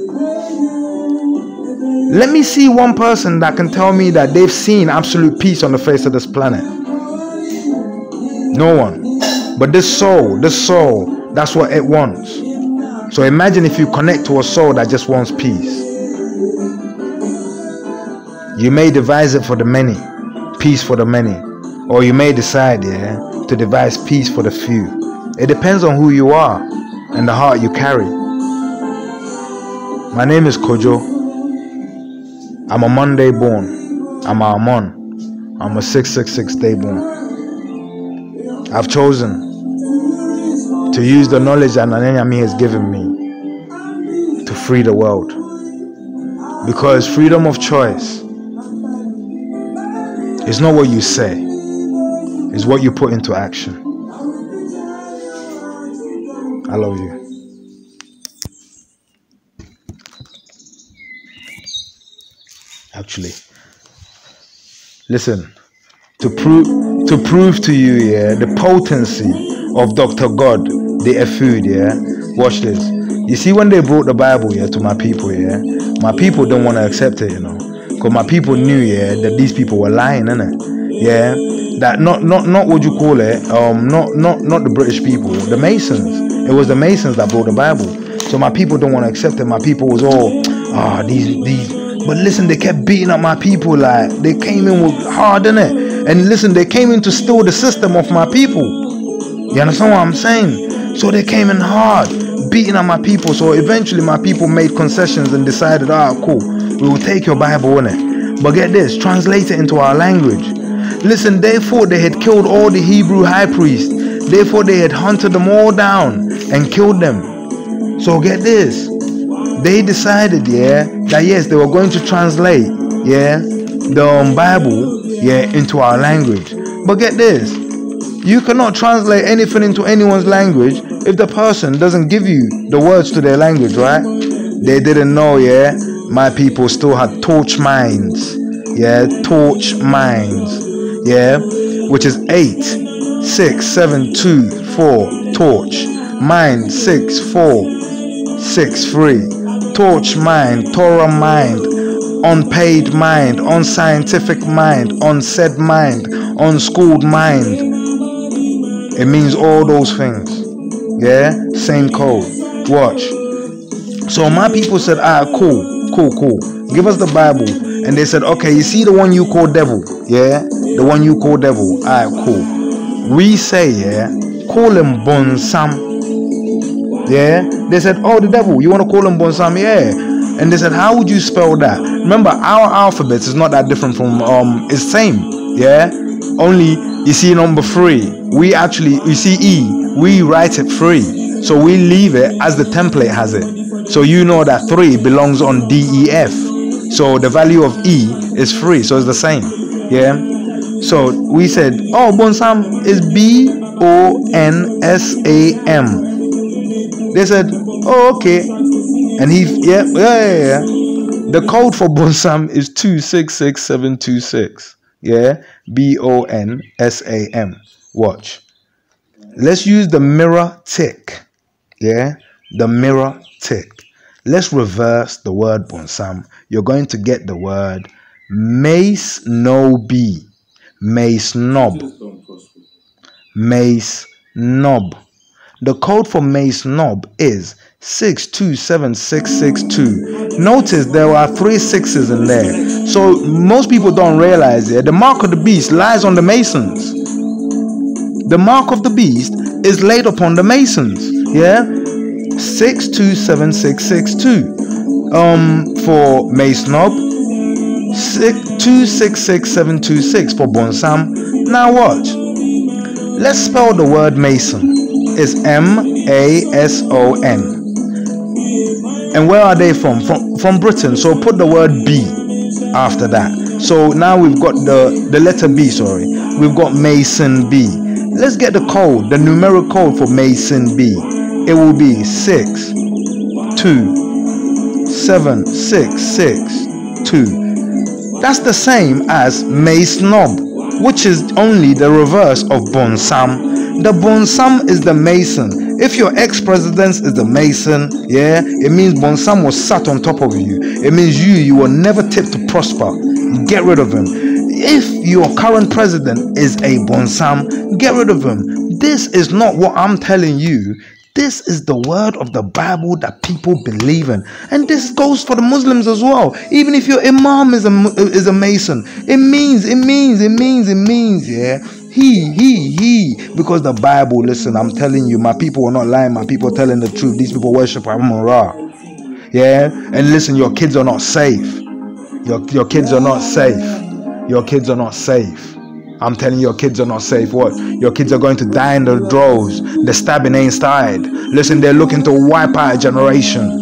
Let me see one person that can tell me that they've seen absolute peace on the face of this planet. No one. But this soul, that's what it wants. So imagine if you connect to a soul that just wants peace. You may devise it for the many, peace for the many. Or you may decide, to devise peace for the few. It depends on who you are and the heart you carry. My name is Kojo. I'm a Monday born. I'm a Amon. I'm a 666 day born. I've chosen to use the knowledge that Nananyami has given me to free the world. Because freedom of choice is not what you say, it's what you put into action. I love you. Actually, listen, to prove to you the potency of Dr. God, the Efud, watch this. You see, when they brought the Bible to my people, my people don't want to accept it, because my people knew that these people were lying, innit? That not what you call it, not the British people, the Masons. It was the Masons that brought the Bible. So my people don't want to accept it. My people was all these. But listen, they kept beating up my people. Like, they came in with hard, innit? And listen, they came in to steal the system of my people. You understand what I'm saying? So they came in hard, beating up my people. So eventually my people made concessions and decided, cool, we will take your Bible, innit? But get this, translate it into our language. Listen, they thought they had killed all the Hebrew high priests. They thought they had hunted them all down and killed them. So get this. They decided, that yes, they were going to translate, the Bible, into our language. But get this, you cannot translate anything into anyone's language if the person doesn't give you the words to their language, right? They didn't know, my people still had torch minds, torch minds, which is 8, 6, 7, 2, 4, torch, mind, 6, 4, 6, 3. Torch mind, Torah mind, unpaid mind, unscientific mind, unsaid mind, unschooled mind. It means all those things. Same code. Watch. So my people said, cool. Give us the Bible. And they said, okay, you see the one you call devil? The one you call devil. Cool. We say, call him Bonsam. They said, the devil, you want to call him Bonsam? And they said, how would you spell that? Remember, our alphabet is not that different from, it's same, only, you see number 3, we actually, you see E, we write it 3, so we leave it as the template has it, so you know that 3 belongs on DEF, so the value of E is 3, so it's the same, so we said, Bonsam is BONSAM. They said, okay. And he, the code for Bonsam is 266726. BONSAM. Watch. Let's use the mirror tick. The mirror tick. Let's reverse the word Bonsam. You're going to get the word Mace no B. Mace knob. Mace knob. The code for Mace knob is 627662. Notice there are 3 6s in there. So most people don't realize the mark of the beast lies on the Masons. The mark of the beast is laid upon the Masons. 627662. For Mace knob, 266726 for Bonsam. Now watch. Let's spell the word Mason. It's MASON. And where are they from? From Britain. So put the word B after that. So now we've got the letter B, sorry. We've got Mason B. Let's get the code, the numeric code for Mason B. It will be 6276662. That's the same as Mace Knob, which is only the reverse of Bonsam. The Bonsam is the Mason. If your ex-president is the Mason, yeah, it means Bonsam was sat on top of you. It means you were never tipped to prosper. Get rid of him. If your current president is a Bonsam, get rid of him. This is not what I'm telling you. This is the word of the Bible that people believe in. And this goes for the Muslims as well. Even if your imam is a Mason, it means, yeah. He. Because the Bible, listen, I'm telling you, my people are not lying. My people are telling the truth. These people worship Amun-Ra. Yeah? And listen, your kids are not safe. Your kids are not safe. Your kids are not safe. I'm telling you, your kids are not safe. What? Your kids are going to die in the droves. The stabbing ain't started. Listen, they're looking to wipe out a generation.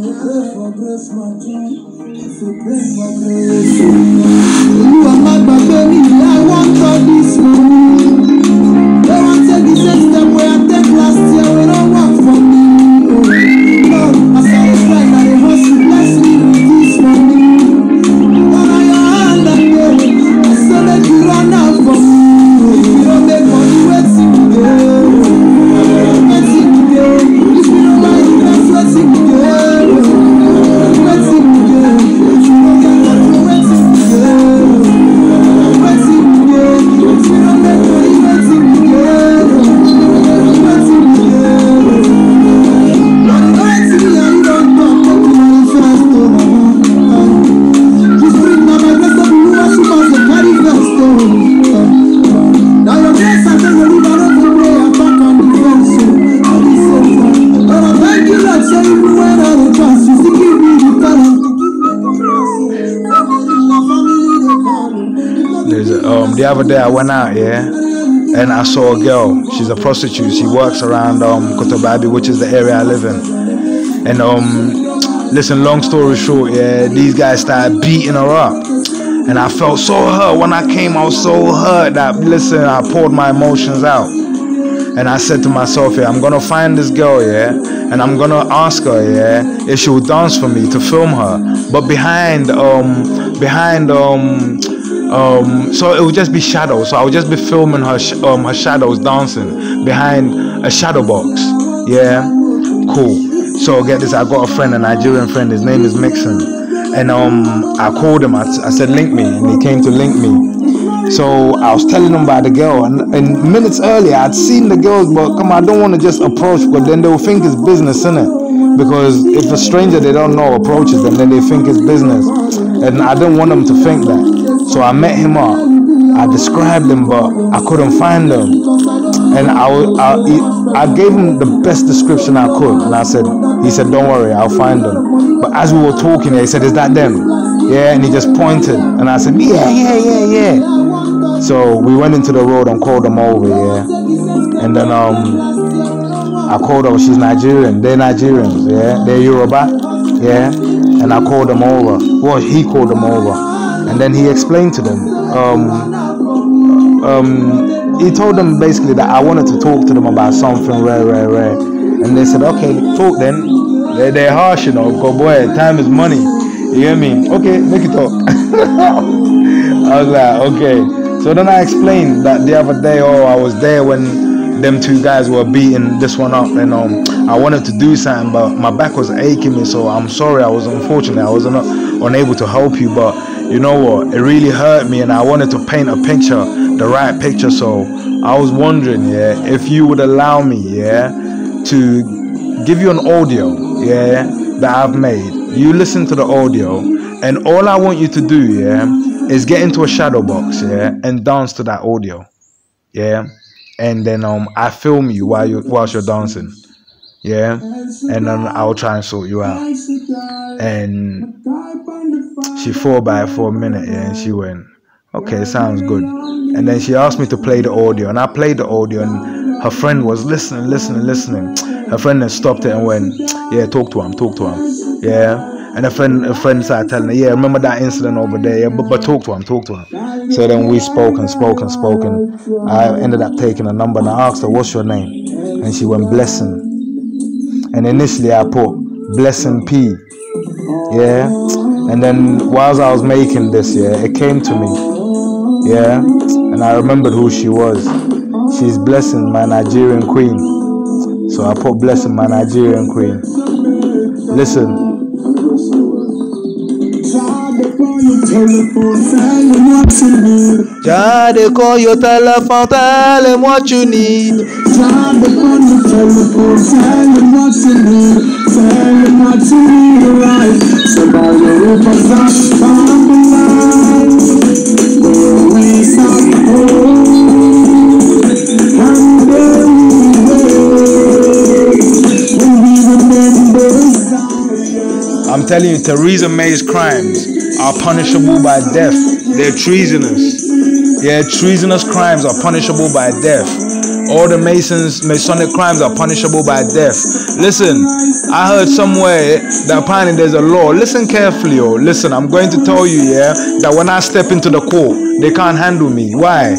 The other day I went out, yeah, and I saw a girl. She's a prostitute. She works around Kotobabi, which is the area I live in. And listen, long story short, yeah, these guys started beating her up, and I felt so hurt. When I came, I was so hurt that, listen, I poured my emotions out, and I said to myself, yeah, I'm gonna find this girl, yeah, and I'm gonna ask her, yeah, if she will dance for me to film her, but behind so it would just be shadows. So I would just be filming her shadows dancing behind a shadow box. Yeah, cool. So get this, I got a friend, a Nigerian friend. His name is Mixon, and I called him. I said link me, and he came to link me. So I was telling him about the girl, and minutes earlier I'd seen the girls, but come on, I don't want to just approach, because then they'll think it's business, innit? Because if a stranger they don't know approaches them, then they think it's business, and I didn't want them to think that. So I met him up. I described him, but I couldn't find him. And I gave him the best description I could. And he said, don't worry, I'll find them. But as we were talking, he said, is that them? Yeah, and he just pointed. And I said, yeah. So we went into the road and called them over, yeah. And then I called her. She's Nigerian. They're Nigerians, yeah. They're Yoruba, yeah. And I called them over. Well, he called them over. And then he explained to them, he told them basically that I wanted to talk to them about something rare. And they said, okay, talk then. They're harsh, you know, because boy, time is money. You hear me? Okay, make it talk. I was like, okay. So then I explained that the other day, I was there when them two guys were beating this one up, and I wanted to do something, but my back was aching me, so I'm sorry. I was unable to help you, but you know what, it really hurt me, and I wanted to paint a picture, the right picture. So I was wondering, yeah, if you would allow me, yeah, to give you an audio, yeah, that I've made. You listen to the audio, and all I want you to do, yeah, is get into a shadow box, yeah, and dance to that audio, yeah. And then I film you whilst you're dancing, yeah, and then I'll try and sort you out. And she thought about it for a minute, yeah, and she went, okay, sounds good. And then she asked me to play the audio, and I played the audio, and her friend was listening. Her friend then stopped it and went, yeah, talk to him, yeah. And a friend started telling her, yeah, remember that incident over there, yeah, but talk to him. So then we spoke. I ended up taking a number, and I asked her, what's your name? And she went, Blessing. And initially I put Blessing P, yeah. And then whilst I was making this, yeah, it came to me, yeah, and I remembered who she was. She's Blessing, my Nigerian queen. So I put Blessing, my Nigerian queen. Listen. Ja, they call your telephone, tell him what you need. Ja, they call your telephone, tell him what you need. Tell him what you need, right? So now you're up on the line. We start home. And then we remember. I'm telling you, Theresa May's crimes are punishable by death. They're treasonous. Yeah, treasonous crimes are punishable by death. All the Masonic crimes are punishable by death. Listen, I heard somewhere that apparently there's a law. Listen carefully, oh. Listen, I'm going to tell you, yeah, that when I step into the court, they can't handle me. Why?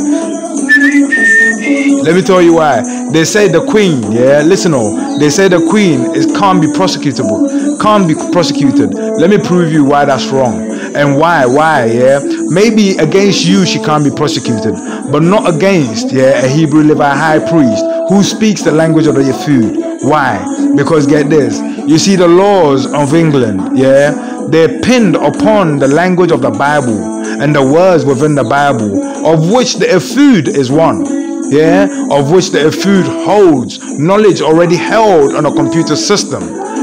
Let me tell you why. They say the queen, yeah, listen, oh, they say the queen can't be prosecutable, can't be prosecuted. Let me prove you why that's wrong. And why, yeah? Maybe against you she can't be prosecuted, but not against, yeah, a Hebrew Levite high priest who speaks the language of your food. Why? Because get this, you see the laws of England, yeah, they're pinned upon the language of the Bible and the words within the Bible, of which the food is one. Yeah, of which the food holds knowledge already held on a computer system.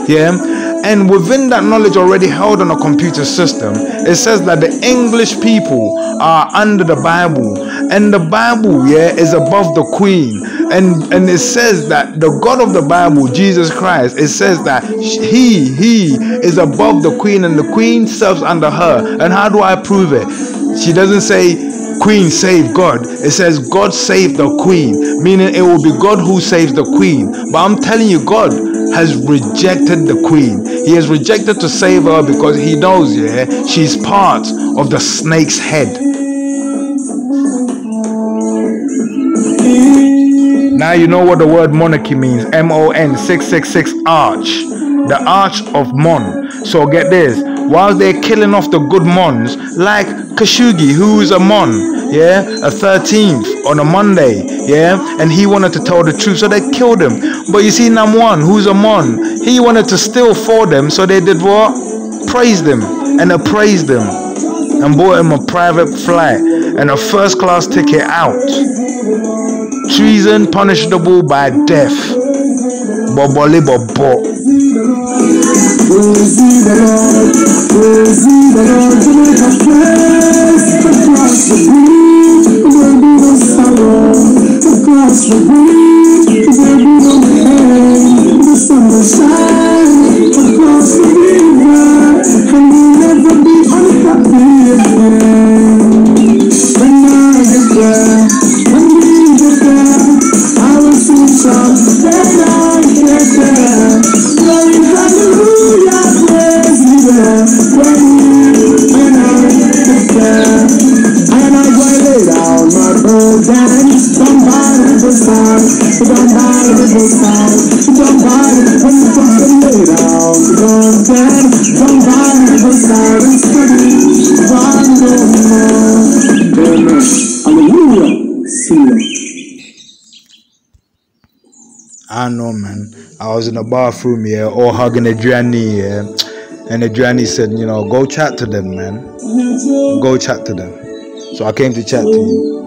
Yeah, and within that knowledge already held on a computer system, it says that the English people are under the Bible, and the Bible, yeah, is above the queen. And it says that the God of the Bible, Jesus Christ, it says that he is above the queen, and the queen serves under her. And how do I prove it? She doesn't say queen save God. It says God save the queen, meaning it will be God who saves the queen. But I'm telling you, God has rejected the queen. He has rejected to save her because he knows, yeah, she's part of the snake's head. Now you know what the word monarchy means. M-O-N, 666 arch. The arch of Mon. So get this, while they're killing off the good Mons, like Khashoggi, who's a Mon, yeah, a 13th on a Monday, yeah, and he wanted to tell the truth, so they killed him. But you see Namwan, who's a Mon, he wanted to steal for them, so they did what? Praised him and appraised him and bought him a private flight and a first class ticket out. Treason punishable by death. Boboli bobo. Praise the Lord to make a place across the bridge, there be no sorrow. Across the bridge, there be no pain. The sun will shine across the river, and we'll never be unhappy again. When I get there, when we get there, I will sing songs that I get there. Glory, hallelujah, praise the Lord. When I get there, and I go lay down my burden. Don't buy the side, don't buy the side, don't buy it when you fucking lay down the burden. Don't buy the side and study one more. Amen. Hallelujah. See you. I know, man. I was in the bathroom, yeah, all hugging Adriani, yeah. And Adriani said, you know, go chat to them, man. Go chat to them. So I came to chat to you.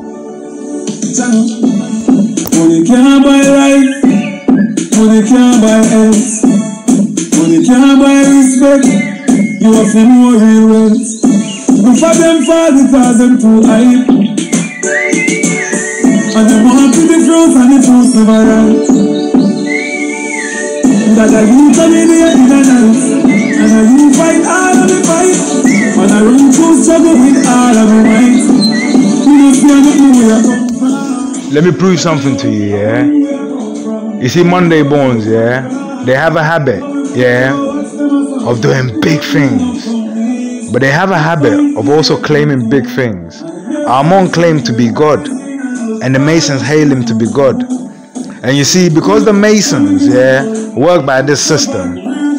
Money can't buy life. Money can't buy health. Money can't buy respect. You have to know real wealth. Before them fall because them too hype. And they want to the fruits and the fruits never right. That you come in here in the night, and you fight all of the fight, and I run through struggle with all of the might. Let me prove something to you, yeah. You see Monday Bones, yeah, they have a habit, yeah, of doing big things, but they have a habit of also claiming big things. Amon claimed to be God, and the Masons hail him to be God. And you see, because the Masons, yeah, work by this system,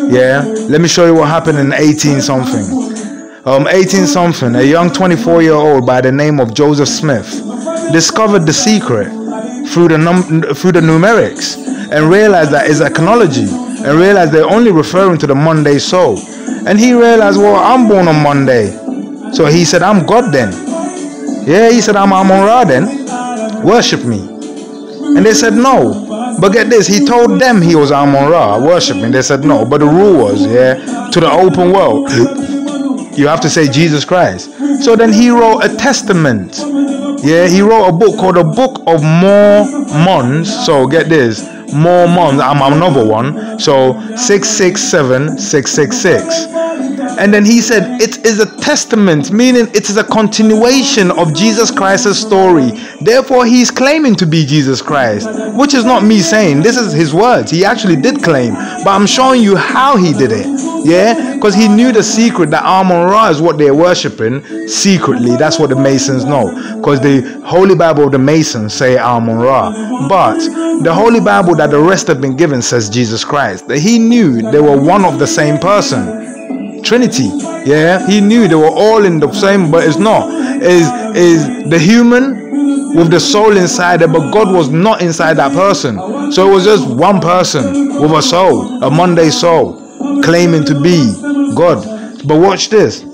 yeah, let me show you what happened in 18 something. 18 something, a young 24-year-old by the name of Joseph Smith discovered the secret through the numerics and realized that it's a chronology, and realized they're only referring to the Monday soul. And he realized, well, I'm born on Monday, so he said, I'm God then. Yeah, he said, I'm Amon-Ra then, worship me. And they said no. But get this, he told them he was Amon-Ra, worship me. They said no, but the rule was, yeah, to the open world, you have to say Jesus Christ. So then he wrote a testament. Yeah, he wrote a book called the Book of Mormons. So get this, Mormons, I'm another one. So 667 666. And then he said it is a testament, meaning it is a continuation of Jesus Christ's story. Therefore, he's claiming to be Jesus Christ, which is not me saying. This is his words. He actually did claim, but I'm showing you how he did it. Yeah, because he knew the secret that Amon-Ra is what they're worshiping secretly. That's what the Masons know, because the Holy Bible of the Masons say Amon-Ra, but the Holy Bible that the rest have been given says Jesus Christ. That he knew they were one of the same person. Trinity, yeah, he knew they were all in the same, but it's not. Is the human with the soul inside it, but God was not inside that person. So it was just one person with a soul, a Monday soul, claiming to be God. But watch this.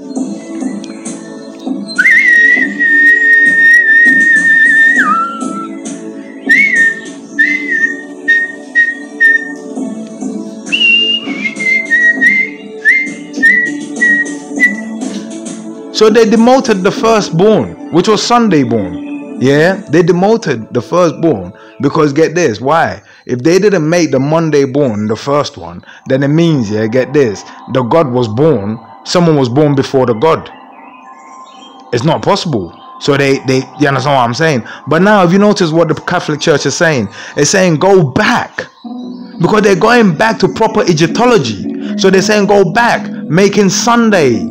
So they demoted the firstborn, which was Sunday born. Yeah, they demoted the firstborn because get this, why? If they didn't make the Monday born the first one, then it means, yeah, get this, the God was born, someone was born before the God. It's not possible. So they you understand what I'm saying? But now if you notice what the Catholic Church is saying, it's saying go back, because they're going back to proper Egyptology. So they're saying go back, making Sunday,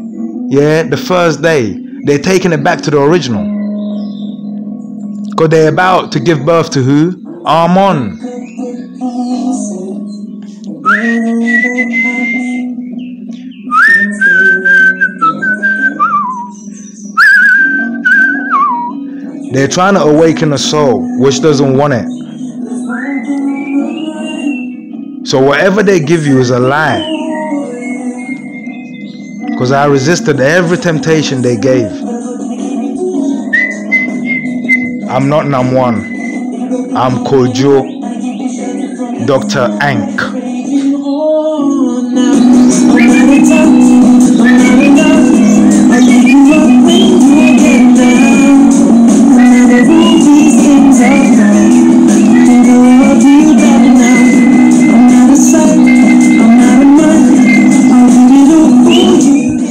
yeah, the first day. They're taking it back to the original, because they're about to give birth to who? Amon. They're trying to awaken a soul which doesn't want it. So whatever they give you is a lie. Because I resisted every temptation they gave. I'm not Nam1. I'm Kojo, Dr. Ank.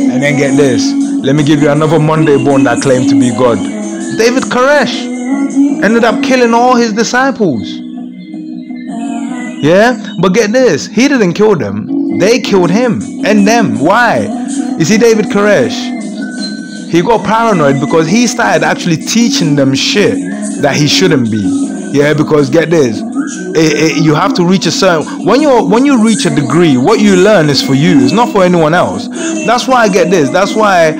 And then get this. Let me give you another Monday born that claimed to be God. David Koresh ended up killing all his disciples. Yeah, but get this, he didn't kill them, they killed him and them. Why? You see, David Koresh, he got paranoid because he started actually teaching them shit that he shouldn't be. Yeah, because get this, you have to reach a certain, when you reach a degree, what you learn is for you, it's not for anyone else. That's why I get this, that's why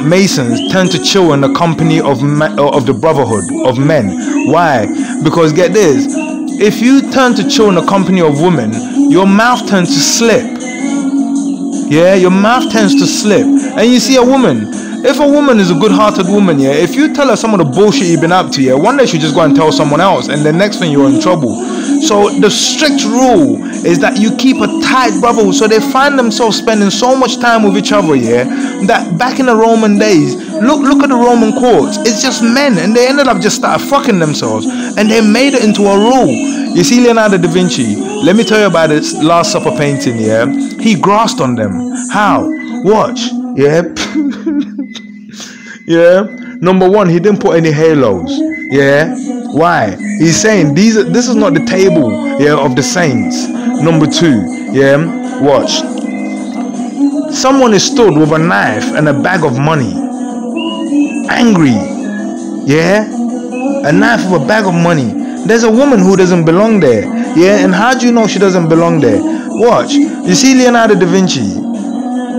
Masons tend to chill in the company of the brotherhood of men. Why? Because get this, if you turn to chill in the company of women, your mouth tends to slip. Yeah, your mouth tends to slip. And you see a woman, if a woman is a good-hearted woman, yeah, if you tell her some of the bullshit you've been up to, yeah, one day she'll just go and tell someone else, and the next thing you're in trouble. So the strict rule is that you keep a tight brotherhood. So they find themselves spending so much time with each other, yeah, that back in the Roman days, look at the Roman courts, it's just men, and they ended up just start fucking themselves, and they made it into a rule. You see Leonardo da Vinci, let me tell you about this Last Supper painting, yeah, he grasped on them. How? Watch, yeah. Yeah, number one, he didn't put any halos. Yeah, why? He's saying this is not the table, yeah, of the saints. Number two, yeah, watch. Someone is stood with a knife and a bag of money, angry. Yeah, a knife with a bag of money. There's a woman who doesn't belong there. Yeah, and how do you know she doesn't belong there? Watch. You see Leonardo da Vinci,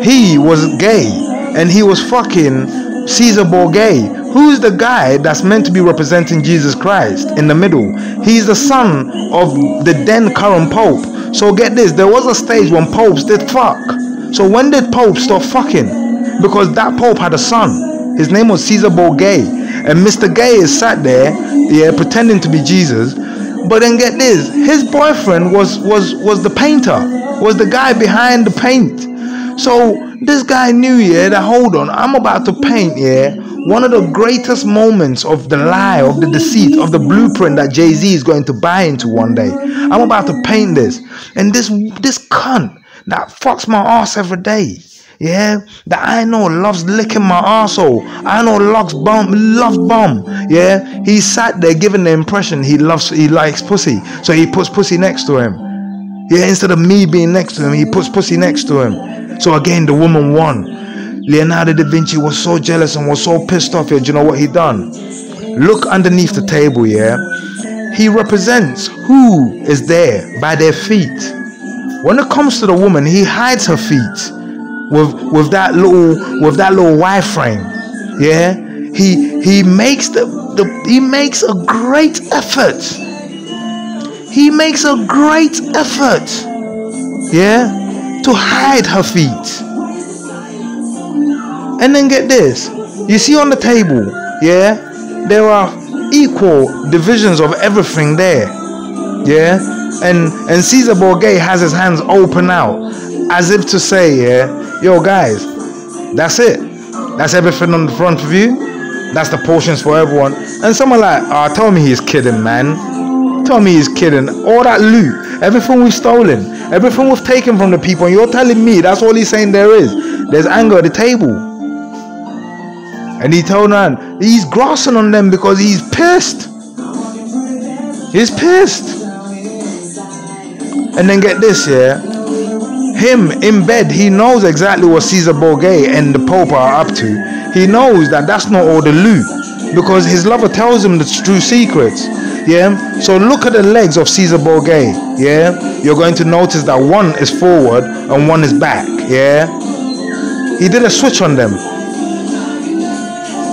he was gay. and he was fucking Caesar Borgia. Who's the guy that's meant to be representing Jesus Christ in the middle? He's the son of the then current Pope. So get this, there was a stage when popes did fuck. So when did popes stop fucking? Because that Pope had a son. His name was Caesar Borgia. And Mr. Gay is sat there, yeah, pretending to be Jesus. But then get this, his boyfriend was the painter, was the guy behind the paint. So this guy knew, yeah, that hold on, I'm about to paint, yeah, one of the greatest moments of the lie, of the deceit, of the blueprint that Jay-Z is going to buy into one day. I'm about to paint this. And this cunt that fucks my ass every day, yeah, that I know loves licking my arsehole, I know loves bum, yeah, he sat there giving the impression he likes pussy, so he puts pussy next to him, yeah, instead of me being next to him, he puts pussy next to him. So again, the woman won. Leonardo da Vinci was so jealous and was so pissed off, yeah, do you know what he done? Look underneath the table, yeah, he represents who is there by their feet. When it comes to the woman, he hides her feet with that little wireframe, yeah. He makes a great effort. He makes a great effort, yeah, to hide her feet. And then get this, you see on the table, yeah, there are equal divisions of everything there, yeah. And Caesar Borgia has his hands open out, as if to say, yeah, yo guys, that's it. That's everything on the front of you. That's the portions for everyone. And someone like, tell me he's kidding, man. Tell me he's kidding. All that loot, everything we've stolen, everything we've taken from the people, and you're telling me that's all he's saying there is. There's anger at the table. And he told man, he's grassing on them because he's pissed. He's pissed. And then get this, yeah, him in bed, he knows exactly what Caesar Borgia and the Pope are up to. He knows that that's not all the loot, because his lover tells him the true secrets, yeah. So look at the legs of Caesar Borgia, yeah. You're going to notice that one is forward and one is back, yeah. He did a switch on them.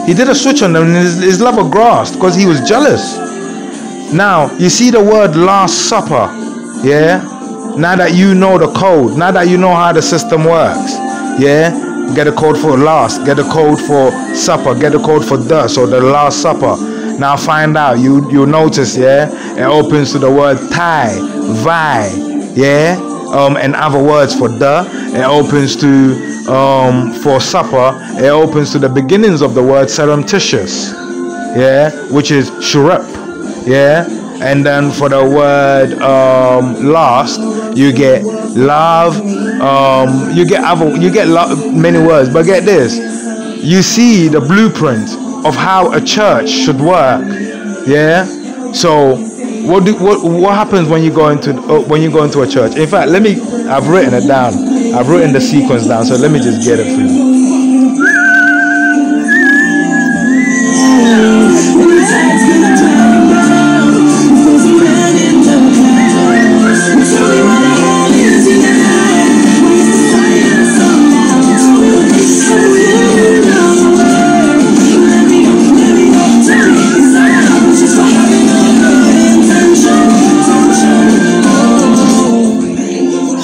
He did a switch on them, and his lover grasped because he was jealous. Now you see the word Last Supper, yeah. Now that you know the code, now that you know how the system works, yeah, get a code for last, get a code for supper, get a code for the, so the Last Supper. Now find out, you notice, yeah, it opens to the word tie, vi, yeah, and other words for the, it opens to, for supper, it opens to the beginnings of the word surreptitious, yeah, which is shurup, yeah. And then for the word last, you get love, you get many words. But get this, you see the blueprint of how a church should work, yeah. So what happens when you go into a church? In fact, I've written it down. I've written the sequence down. So let me just get it for you.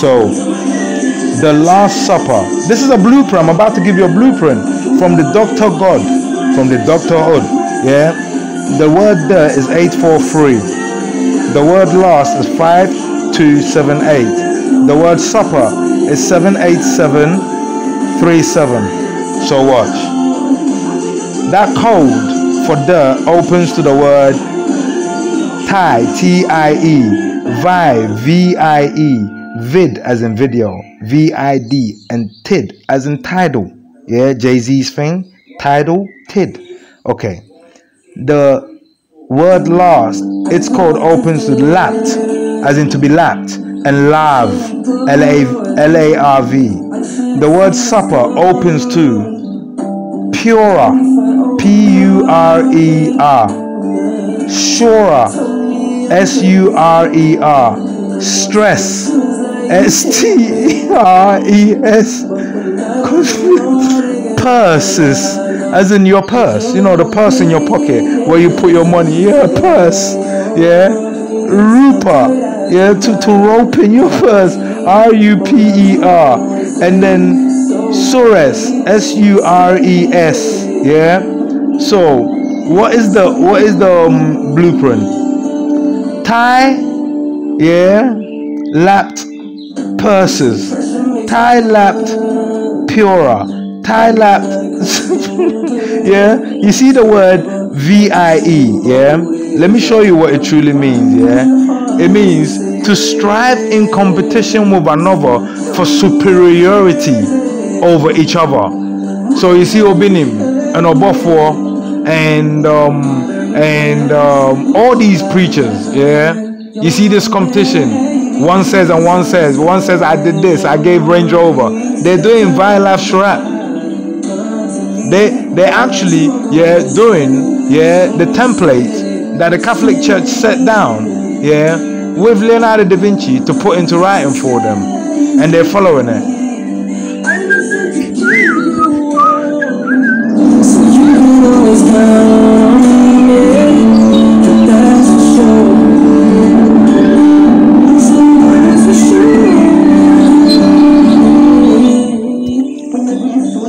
So, the Last Supper. This is a blueprint. I'm about to give you a blueprint from the Dr. God, from the Dr. Hood. Yeah. The word "the" is 843. The word "last" is 5278. The word "supper" is 78737. So watch. That code for "the" opens to the word tie, T-I-E, vi, V-I-E. Vid as in video, V-I-D, and tid as in tidal. Yeah, Jay-Z's thing, tidal, tid. Okay. The word "last," its code opens to lapped, as in to be lapped, and lave, L-A-R-V. The word "supper" opens to purer, P-U-R-E-R, surer, S-U-R-E-R, stress, S-T-R-E-S, purses, as in your purse. You know, the purse in your pocket where you put your money. Yeah, purse. Yeah. Rupa. Yeah, to rope in your purse. R-U-P-E-R. And then Sures. S-U-R-E-S. Yeah. So what is the blueprint? Tie, yeah, lapped purses. Tie lapped POW3r. Tie lapped. Yeah. You see the word VIE. Yeah. Let me show you what it truly means. Yeah. It means to strive in competition with another for superiority over each other. So you see Obinim and Obofo and all these preachers, yeah. You see this competition. One says I did this, I gave Range Rover. They're doing Via Life Shrap. They're actually, yeah, doing, yeah, the template that the Catholic Church set down, yeah, with Leonardo da Vinci to put into writing for them, and they're following it.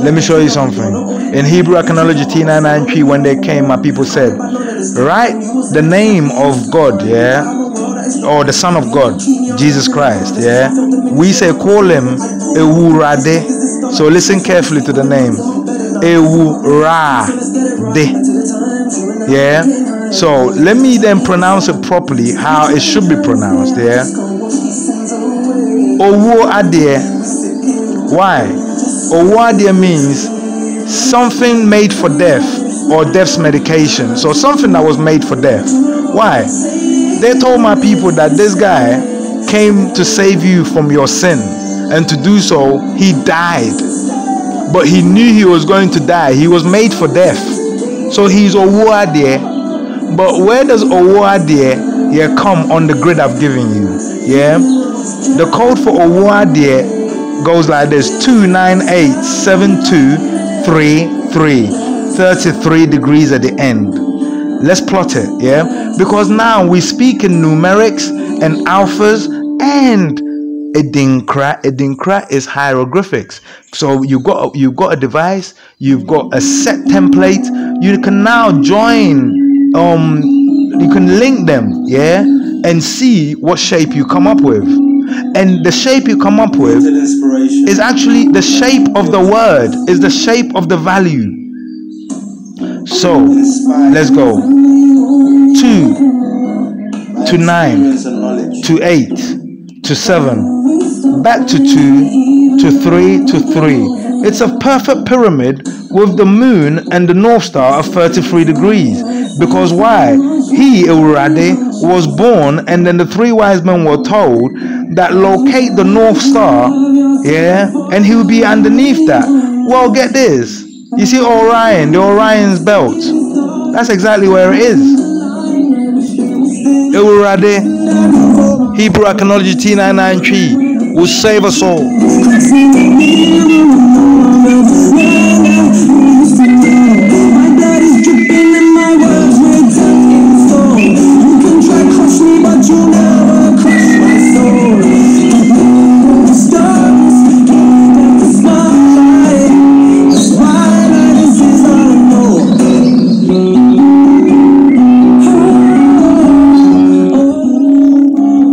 Let me show you something. In Hebrew Archaeology T993, when they came, my people said, write the name of God, yeah, or the Son of God, Jesus Christ, yeah. We say call him Ewurade. So listen carefully to the name. Ewurade. Yeah. So let me then pronounce it properly, how it should be pronounced, yeah. Owuade. Why? Owuade means something made for death or death's medication. So something that was made for death. Why? They told my people that this guy came to save you from your sin, and to do so he died. But he knew he was going to die. He was made for death. So he's Owuade. But where does Owuade come on the grid I've given you? Yeah. The code for Owuade goes like this: 2987233. 33 degrees at the end. Let's plot it, yeah? Because now we speak in numerics and alphas and Edinkra. Edinkra is hieroglyphics. So you got a device, you've got a set template. You can now join, you can link them, yeah, and see what shape you come up with. And the shape you come up with is actually the shape of the word, is the shape of the value. So let's go. 2 to 9 to 8 to 7, back to 2 to 3 to 3. It's a perfect pyramid with the moon and the North Star of 33 degrees. Because why? He, Ewurade, was born, and then the three wise men were told that locate the North Star, yeah, and he will be underneath that. Well, get this. You see Orion, the Orion's belt. That's exactly where it is. Ewurade, Hebrew Archaeology T993 will save us all.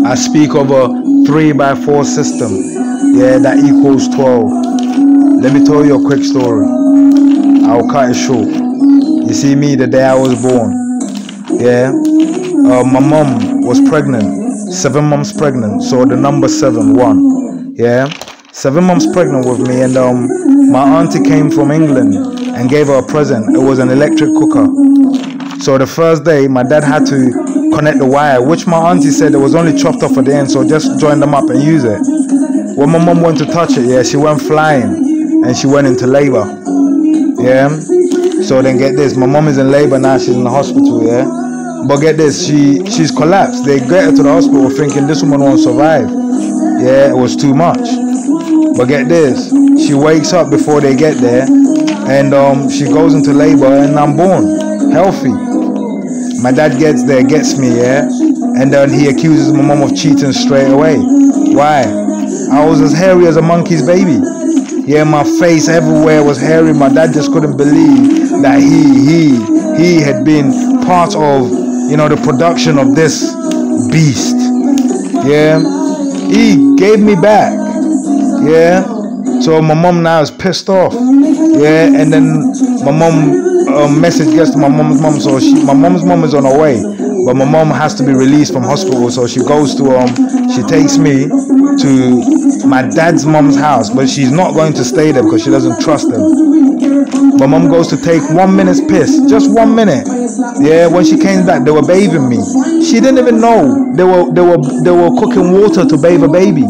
I speak of a 3x4 system, yeah, that equals 12. Let me tell you a quick story. I'll cut it short. You see me the day I was born, yeah, my mom was pregnant, 7 months pregnant, so the number 7, 1, yeah, 7 months pregnant with me, and my auntie came from England and gave her a present. It was an electric cooker. So the first day, my dad had to connect the wire, which my auntie said it was only chopped off at the end, so just join them up and use it. When my mom went to touch it, yeah, she went flying and she went into labor, yeah. So then get this, my mom is in labor now, she's in the hospital, yeah. But get this, she's collapsed. They get her to the hospital thinking this woman won't survive, yeah, it was too much. But get this, she wakes up before they get there, and she goes into labor, and I'm born healthy. My dad gets there, gets me, yeah, and then he accuses my mom of cheating straight away. Why? I was as hairy as a monkey's baby. Yeah, my face everywhere was hairy. My dad just couldn't believe that he had been part of, you know, the production of this beast. Yeah, he gave me back. Yeah, so my mom now is pissed off. Yeah, and then my mom message gets to my mom's mom, so my mom's mom is on her way, but my mom has to be released from hospital, so she goes to she takes me to my dad's mom's house, but she's not going to stay there because she doesn't trust them. My mom goes to take 1 minute's piss, just 1 minute. Yeah, when she came back, they were bathing me. She didn't even know they were cooking water to bathe a baby.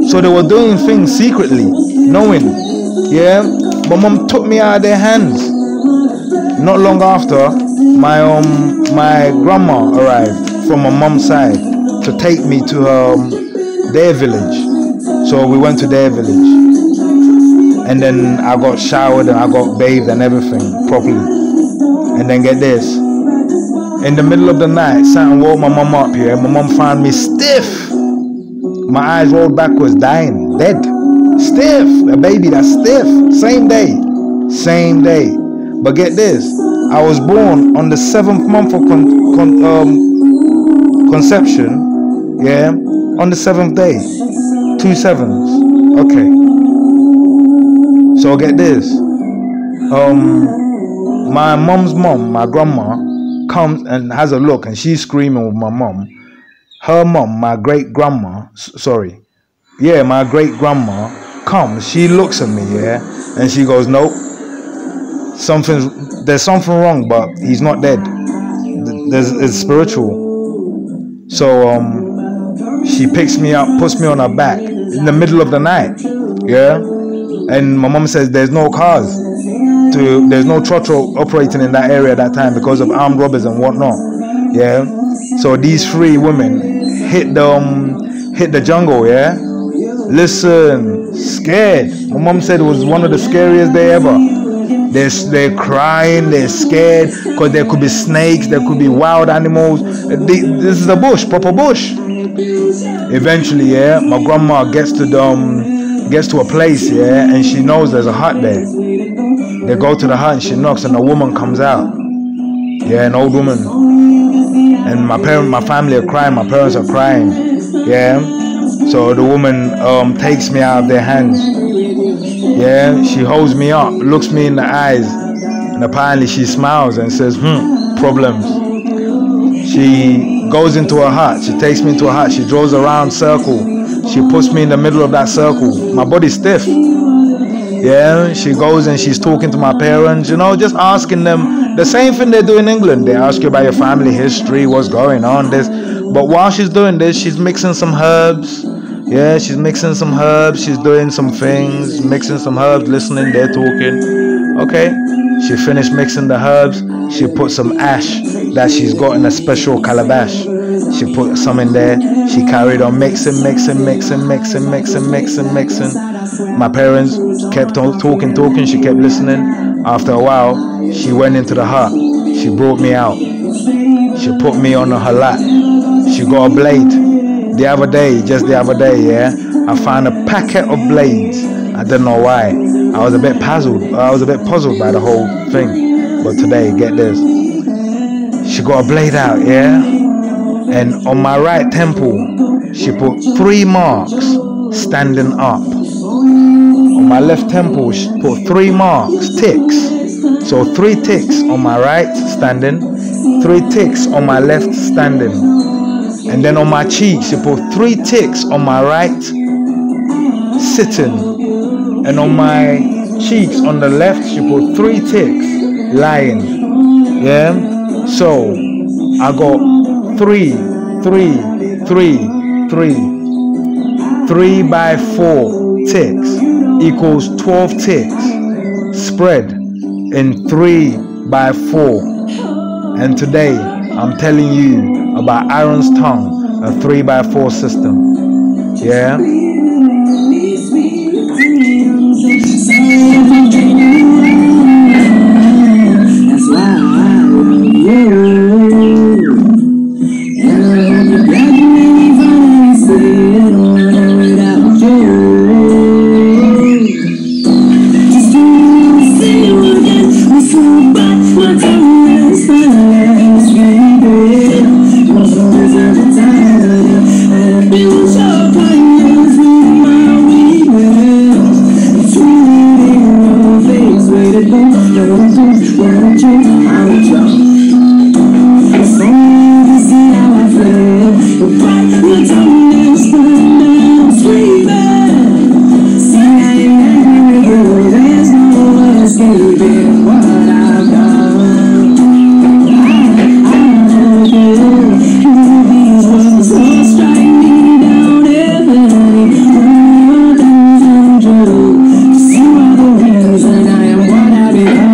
So they were doing things secretly, knowing. Yeah, my mom took me out of their hands. Not long after, my grandma arrived from my mom's side to take me to their village. So we went to their village, and then I got showered and I got bathed and everything properly. And then get this, in the middle of the night, something woke my mom up here. My mom found me stiff. My eyes rolled backwards, dying, dead, stiff. A baby that's stiff. Same day. But get this, I was born on the 7th month of conception. Yeah, on the 7th day. 2 7s. Okay. So get this. My mom's mom, my grandma, comes and has a look, and she's screaming with my mom. Her mom, my great grandma, my great grandma comes. She looks at me, yeah, and she goes, "Nope, there's something wrong, but he's not dead. It's spiritual." So she picks me up, puts me on her back in the middle of the night, yeah, and my mom says there's no cars. There's no trotro operating in that area at that time because of armed robbers and whatnot. Yeah, so these 3 women hit the jungle. Yeah, listen, scared. My mom said it was one of the scariest day ever. They're crying, they're scared because there could be snakes, there could be wild animals. This is a bush, proper bush. Eventually, yeah, my grandma gets to a place, yeah, and she knows there's a hut there. They go to the hut and she knocks, and a woman comes out. Yeah, an old woman. And my family are crying, my parents are crying. Yeah. So the woman takes me out of their hands. Yeah, she holds me up, looks me in the eyes, and apparently she smiles and says, problems. She goes into a hut, she takes me into a hut, she draws a round circle. She puts me in the middle of that circle. My body's stiff. Yeah, she goes and she's talking to my parents, you know, just asking them the same thing they do in England. They ask you about your family history, what's going on, this. But while she's doing this, she's mixing some herbs. Yeah, she's mixing some herbs. She's doing some things, mixing some herbs, listening, they're talking. Okay, she finished mixing the herbs. She put some ash that she's got in a special calabash. She put some in there. She carried on mixing. My parents kept on talking. She kept listening. After a while, she went into the hut. She brought me out. She put me on her lap. She got a blade. Just the other day, yeah, I found a packet of blades. I don't know why. I was a bit puzzled by the whole thing. But today, get this. She got a blade out, yeah? And on my right temple, she put 3 marks standing up. On my left temple, she put 3 marks, ticks. So 3 ticks on my right standing, 3 ticks on my left standing. And then on my cheek, she put 3 ticks on my right sitting. And on my cheeks on the left, she put 3 ticks lying. Yeah? So I got 3 by 4 ticks equals 12 ticks spread in 3 by 4. And today I'm telling you about Aaron's tongue, a 3 by 4 system. Yeah. And I hope you're glad you made me finally say it all without you. Just do it, see you again. We flew back, my time is silence, baby. You don't deserve the time, and it was your kindness with my weakness. It's really in your face, way to go. Don't you, I'm drunk. It's only to see how I feel. But right, my tongue is now screaming. See, I ain't angry with you. There's no escaping what I've done. I know you. These words will strike me down heavily. More than true. Just you are the reason I am what I become.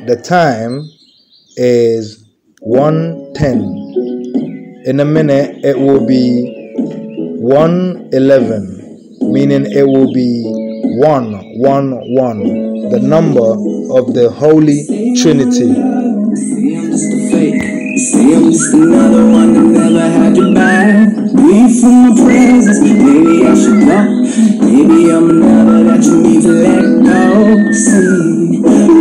The time is 1:10. In a minute it will be 1:11, meaning it will be 111, the number of the Holy Trinity. See, I'm just a fake. See, I'm just another one that never had your back. Leave from my presence, maybe I should go. Maybe I'm another that you need to let go. See,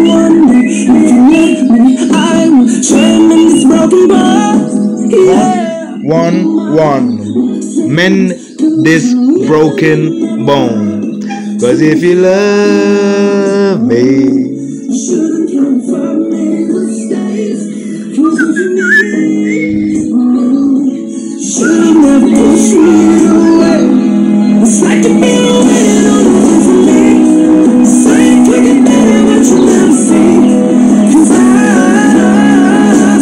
one day if you let me, I will shame in this broken bond. Yeah. 1 mend this broken bone. 'Cause if you love me, Shouldn't come from me mistakes. Should've never pushed me away. It's like you've been waiting on the run for me. Saying quicker than what you never see. 'Cause I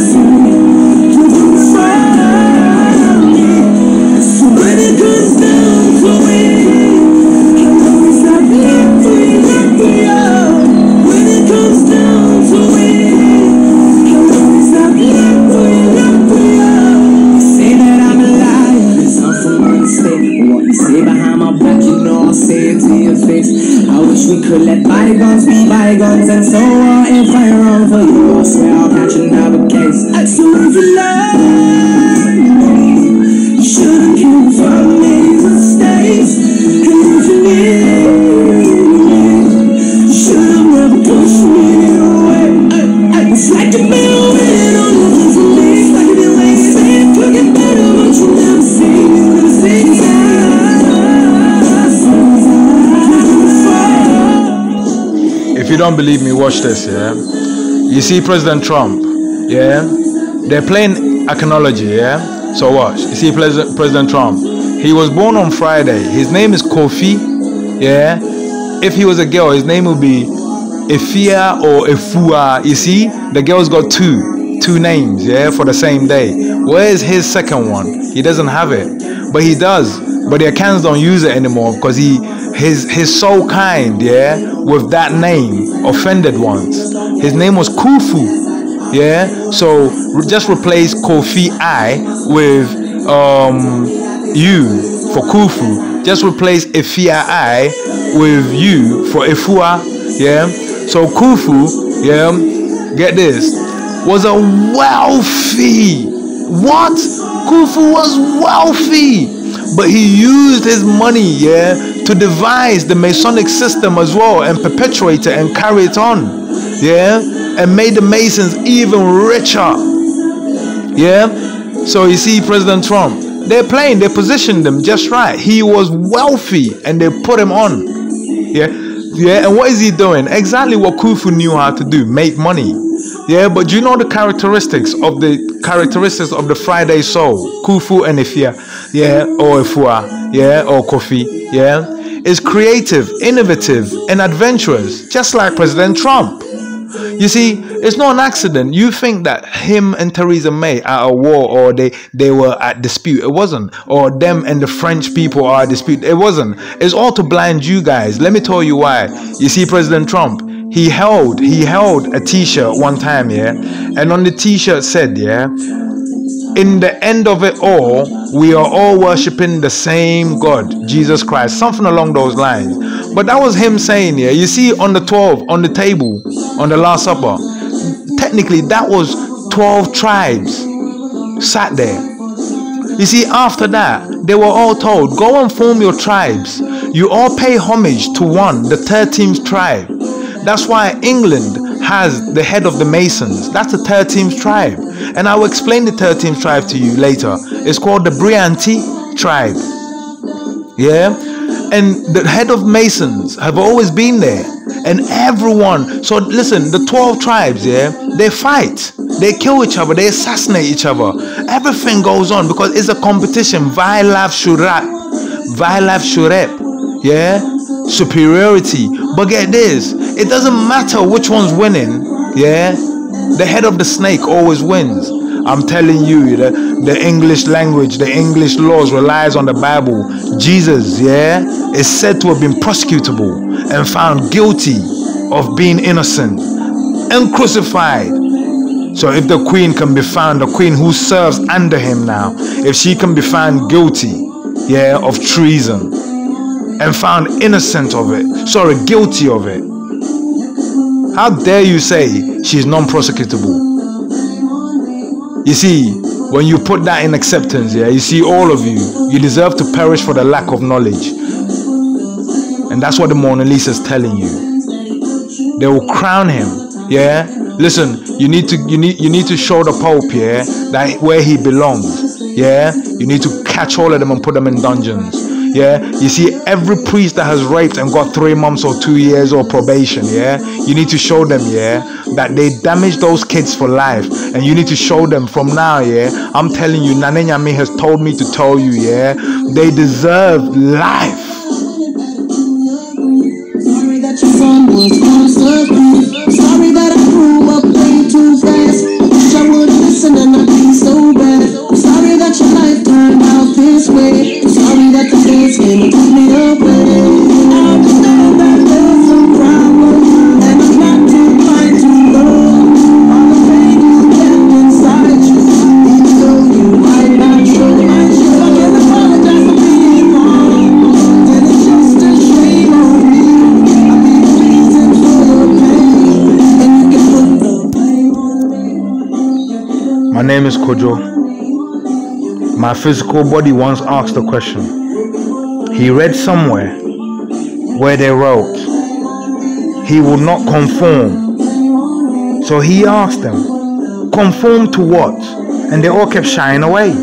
see you in front of me. So when it comes down to it, I know it's not left for you, left for you. When it comes down to it, I know it's not left for you, left for you. You say that I'm a liar, 'cause I'm from my mistake. What you say behind my back, you know I'll say it to your face. I wish we could let bygones be bygones, and so on. If I'm wrong for you, I swear I'll catch another case. So if you love me, you shouldn't keep from me mistakes. And if you need me, you should've never pushed me away. It's like you've been waiting on the run for me. It's like you've been waiting, saying quicker better, but you never see. You never see. if you don't believe me, watch this, yeah? You see President Trump, yeah? They're playing acknowledge, yeah? So watch. You see President Trump. He was born on Friday. His name is Kofi, yeah? If he was a girl, his name would be Efia or Efua. You see, the girl's got two names, yeah, for the same day. Where is his second one? He doesn't have it, but he does. But the accounts don't use it anymore because he's so kind, yeah, with that name, offended once. His name was Kufu, yeah. So just replace Kofi I with you for Kufu. Just replace Efia I with you for Efua, yeah. So Kufu, yeah, get this, was a wealthy, what? Kufu was wealthy, but he used his money, yeah, to devise the Masonic system as well and perpetuate it and carry it on, yeah, and made the Masons even richer, yeah. So you see President Trump, they're playing, they positioned him just right. He was wealthy and they put him on, yeah. Yeah, and what is he doing? Exactly what Kufu knew how to do, make money. Yeah, but do you know the characteristics of the Friday soul? Kufu and Efia, yeah, or Efua, yeah, or Kofi, yeah, is creative, innovative, and adventurous, just like President Trump. You see, it's not an accident. You think that him and Theresa May are at war or they were at dispute. It wasn't. Or them and the French people are at dispute. It wasn't. It's all to blind you guys. Let me tell you why. You see, President Trump, he held a t-shirt one time, yeah, and on the t-shirt said, yeah, in the end of it all, we are all worshiping the same God, Jesus Christ, something along those lines. But that was him saying, yeah, you see on the 12, on the table, on the Last Supper, technically that was 12 tribes sat there. You see, after that, they were all told, go and form your tribes. You all pay homage to one, the 13th tribe. That's why England has the head of the Masons. That's the 13th tribe. And I will explain the 13th tribe to you later. It's called the BREXIT tribe. Yeah? And the head of Masons have always been there. And everyone, so listen, the 12 tribes, yeah, they fight. They kill each other. They assassinate each other. Everything goes on because it's a competition. Vilav Shurep. Yeah? Superiority. But get this, it doesn't matter which one's winning. Yeah? The head of the snake always wins. I'm telling you, the English language, the English laws relies on the Bible. Jesus, yeah, is said to have been prosecutable and found guilty of being innocent and crucified. So if the queen can be found, the queen who serves under him now, if she can be found guilty, yeah, of treason and found innocent of it, guilty of it, how dare you say she's non-prosecutable? You see, when you put that in acceptance, yeah, you see, all of you deserve to perish for the lack of knowledge. And that's what the Mona Lisa is telling you. They will crown him, yeah. Listen, you need to show the Pope, yeah, that where he belongs, yeah. You need to catch all of them and put them in dungeons. Yeah, you see, every priest that has raped and got 3 months or 2 years or probation, yeah, you need to show them, yeah, that they damaged those kids for life. And you need to show them from now, yeah, I'm telling you, Nane Nyame has told me to tell you, yeah, they deserve life. Sorry that your son was constant. Sorry that I grew up way too fast. Wish I would listen and not be so bad. Sorry that your life turned out this way. Sorry that the days came and took me away. I understand that there's some problem, and I'm not too fine to know all the pain you kept inside you. Even though you might not show, I can't apologize for being wrong. And it's just a shame on me. I'll be the reason for your pain, and you can put the blame on me. My name is Kojo. My physical body once asked a question. He read somewhere where they wrote, he will not conform. So he asked them, conform to what? And they all kept shying away.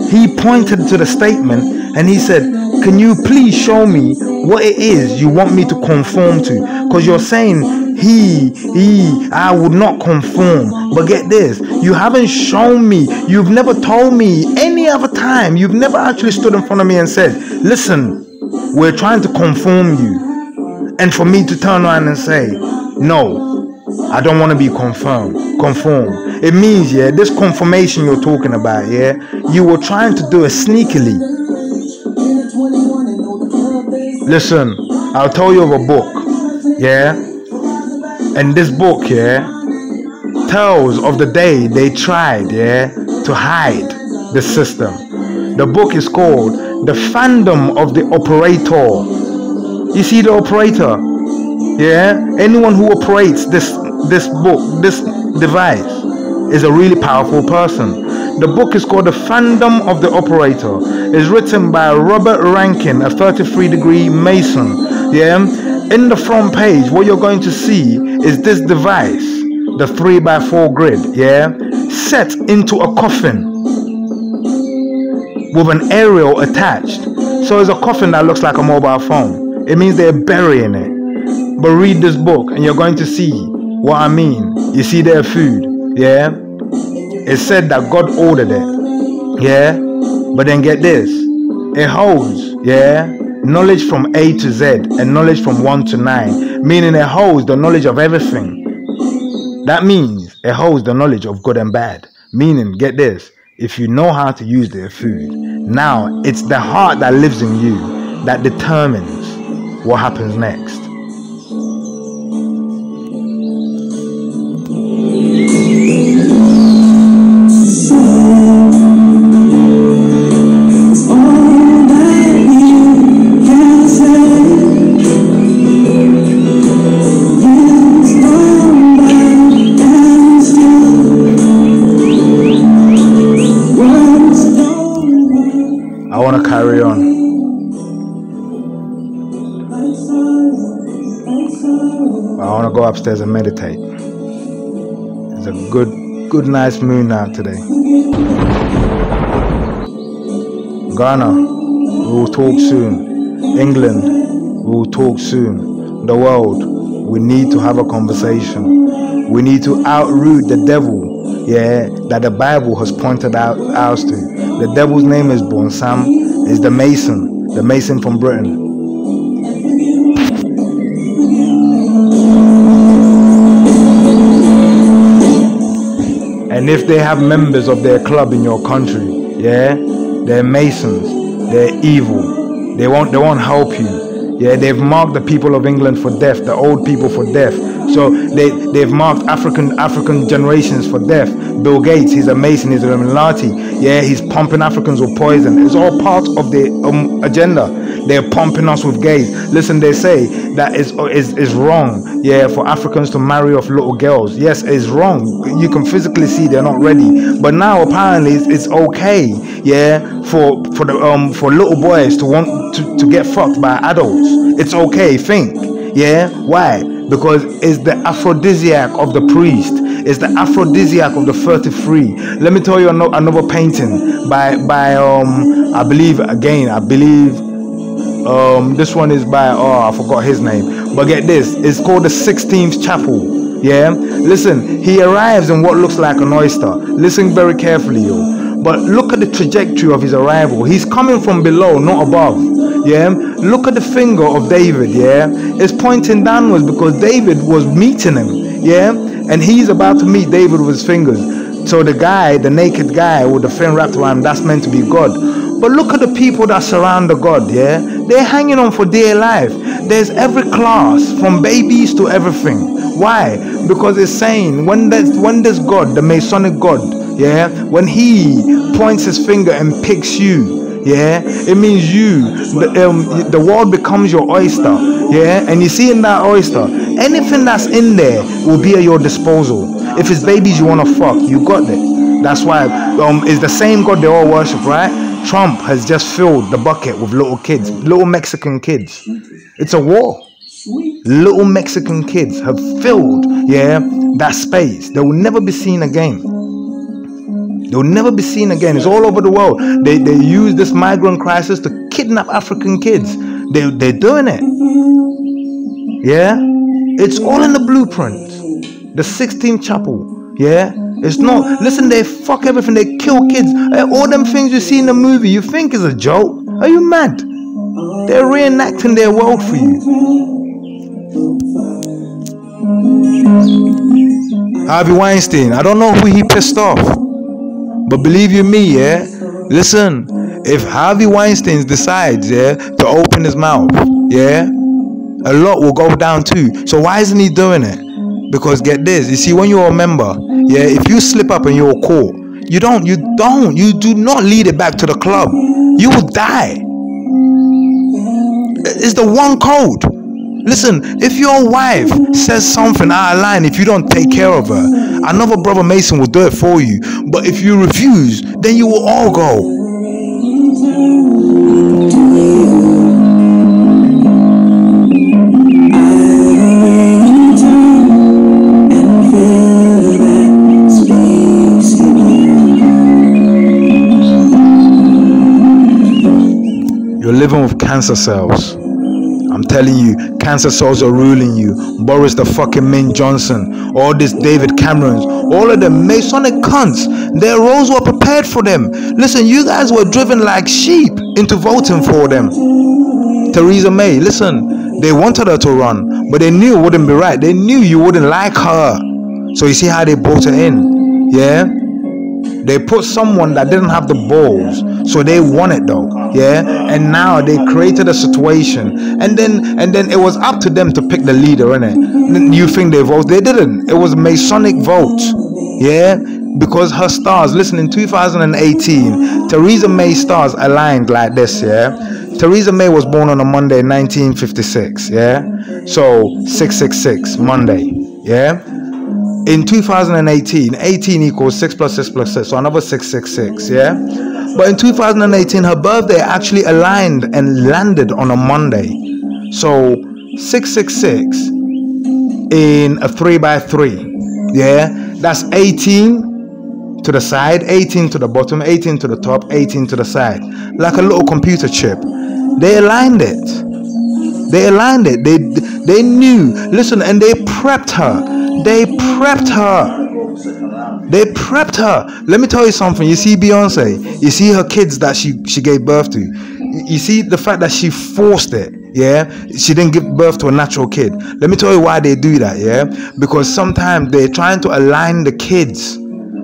He pointed to the statement and he said, can you please show me what it is you want me to conform to? Because you're saying I would not conform. But get this, you haven't shown me, you've never told me any other time, you've never actually stood in front of me and said, listen, we're trying to conform you. And for me to turn around and say, no, I don't want to be conform. It means, yeah, this confirmation you're talking about, yeah, you were trying to do it sneakily. Listen, I'll tell you of a book, yeah, and this book, yeah, tells of the day they tried, yeah, to hide the system. The book is called The Fandom of the Operator. You see the operator, yeah, anyone who operates this device is a really powerful person. The book is called The Fandom of the Operator. It's written by Robert Rankin, a 33-degree Mason. Yeah, in the front page, what you're going to see is this device, the 3x4 grid, yeah, set into a coffin with an aerial attached. So it's a coffin that looks like a mobile phone. It means they're burying it. But read this book and you're going to see what I mean. You see their food, yeah. It said that God ordered it, yeah. But then get this, it holds, yeah, knowledge from A to Z and knowledge from 1 to 9, meaning it holds the knowledge of everything. That means it holds the knowledge of good and bad, meaning, get this, if you know how to use their food, now it's the heart that lives in you that determines what happens next. carry on. I want to go upstairs and meditate. It's a good, nice moon out today. Ghana, we will talk soon. England, we will talk soon. The world, we need to have a conversation. We need to outroot the devil, that the Bible has pointed out us to. The devil's name is Bonsam, is the Mason from Britain. And if they have members of their club in your country, they're Masons, they're evil, they won't help you. They've marked the people of England for death, the old people for death. So they've marked African generations for death. Bill Gates, he's a Mason, he's a Illuminati. He's pumping Africans with poison. It's all part of the agenda. They're pumping us with gays. Listen, they say that is wrong, for Africans to marry off little girls. Yes, it's wrong. You can physically see they're not ready. But now apparently it's okay, for little boys to want to get fucked by adults. It's okay, think. Why? Because it's the aphrodisiac of the priest. It's the aphrodisiac of the 33. Let me tell you another painting by I believe this one is by I forgot his name, but get this, it's called the 16th Chapel. Listen, he arrives in what looks like an oyster. Listen very carefully, yo. But look at the trajectory of his arrival. He's coming from below, not above. Look at the finger of David. It's pointing downwards because David was meeting him. And he's about to meet David with his fingers. So the naked guy with the fin wrapped around him, that's meant to be God. But look at the people that surround the God. They're hanging on for dear life. There's every class, from babies to everything. Why? Because it's saying when there's God, the Masonic God, when he points his finger and picks you, it means the world becomes your oyster, and you see in that oyster, anything that's in there will be at your disposal. If it's babies you want to fuck, you got it. That's why it's the same God they all worship, right? Trump has just filled the bucket with little kids, little Mexican kids. It's a war. Little Mexican kids have filled, that space. They will never be seen again. They'll never be seen again. It's all over the world. They use this migrant crisis to kidnap African kids. They're doing it. It's all in the blueprint. The 16th Chapel. It's not. Listen, they fuck everything. They kill kids. All them things you see in the movie, you think is a joke? Are you mad? They're reenacting their world for you. Harvey Weinstein. I don't know who he pissed off. But believe you me, listen, if Harvey Weinstein decides, to open his mouth, a lot will go down too. So why isn't he doing it? Because get this, you see, when you're a member, if you slip up and you're caught, you do not lead it back to the club. You will die. It's the one code. Listen, if your wife says something out of line, if you don't take care of her, another brother Mason will do it for you. But if you refuse, then you will all go. You're living with cancer cells. I'm telling you, cancer cells are ruling you. Boris the fucking Min Johnson, all this David Camerons, all of them Masonic cunts, their roles were prepared for them. Listen, you guys were driven like sheep into voting for them. Theresa May, listen, they wanted her to run, but they knew it wouldn't be right. They knew you wouldn't like her. So you see how they brought her in, They put someone that didn't have the balls, so they won it though, and now they created a situation, and then it was up to them to pick the leader, innit? You think they voted? They didn't. It was a Masonic vote, because her stars, listen, in 2018 Theresa May's stars aligned like this, Theresa May was born on a Monday in 1956, so 666 Monday, In 2018, 18 equals 6 plus 6 plus 6, so another 666, But in 2018, her birthday actually aligned and landed on a Monday. So 666 in a 3x3. Yeah, that's 18 to the side, 18 to the bottom, 18 to the top, 18 to the side, like a little computer chip. They aligned it. They aligned it. They knew. Listen, and they prepped her. They prepped her. They prepped her. Let me tell you something. You see Beyonce. You see her kids that she gave birth to. You see the fact that she forced it. Yeah, she didn't give birth to a natural kid. Let me tell you why they do that. Yeah, because sometimes they're trying to align the kids.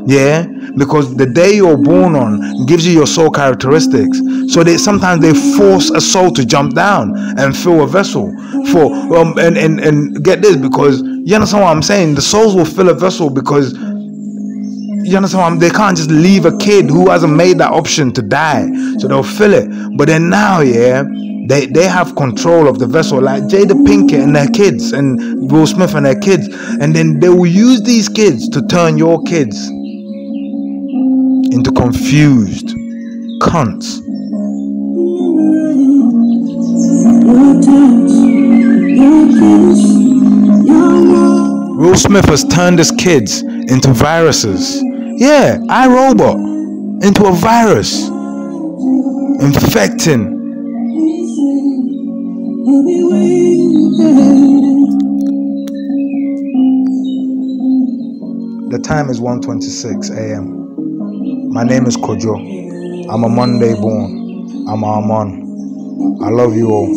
Yeah, because the day you're born on gives you your soul characteristics. So sometimes they force a soul to jump down and fill a vessel for and get this, because you understand what I'm saying. The souls will fill a vessel because you understand they can't just leave a kid who hasn't made that option to die. So they'll fill it. But then now, yeah, they have control of the vessel, like Jada Pinkett and their kids and Will Smith and their kids, and then they will use these kids to turn your kids into confused cunts. Will Smith has turned his kids into viruses. Yeah, iRobot into a virus, infecting. The time is 1:26 a.m. My name is Kojo. I'm a Monday born. I'm Arman. I love you all.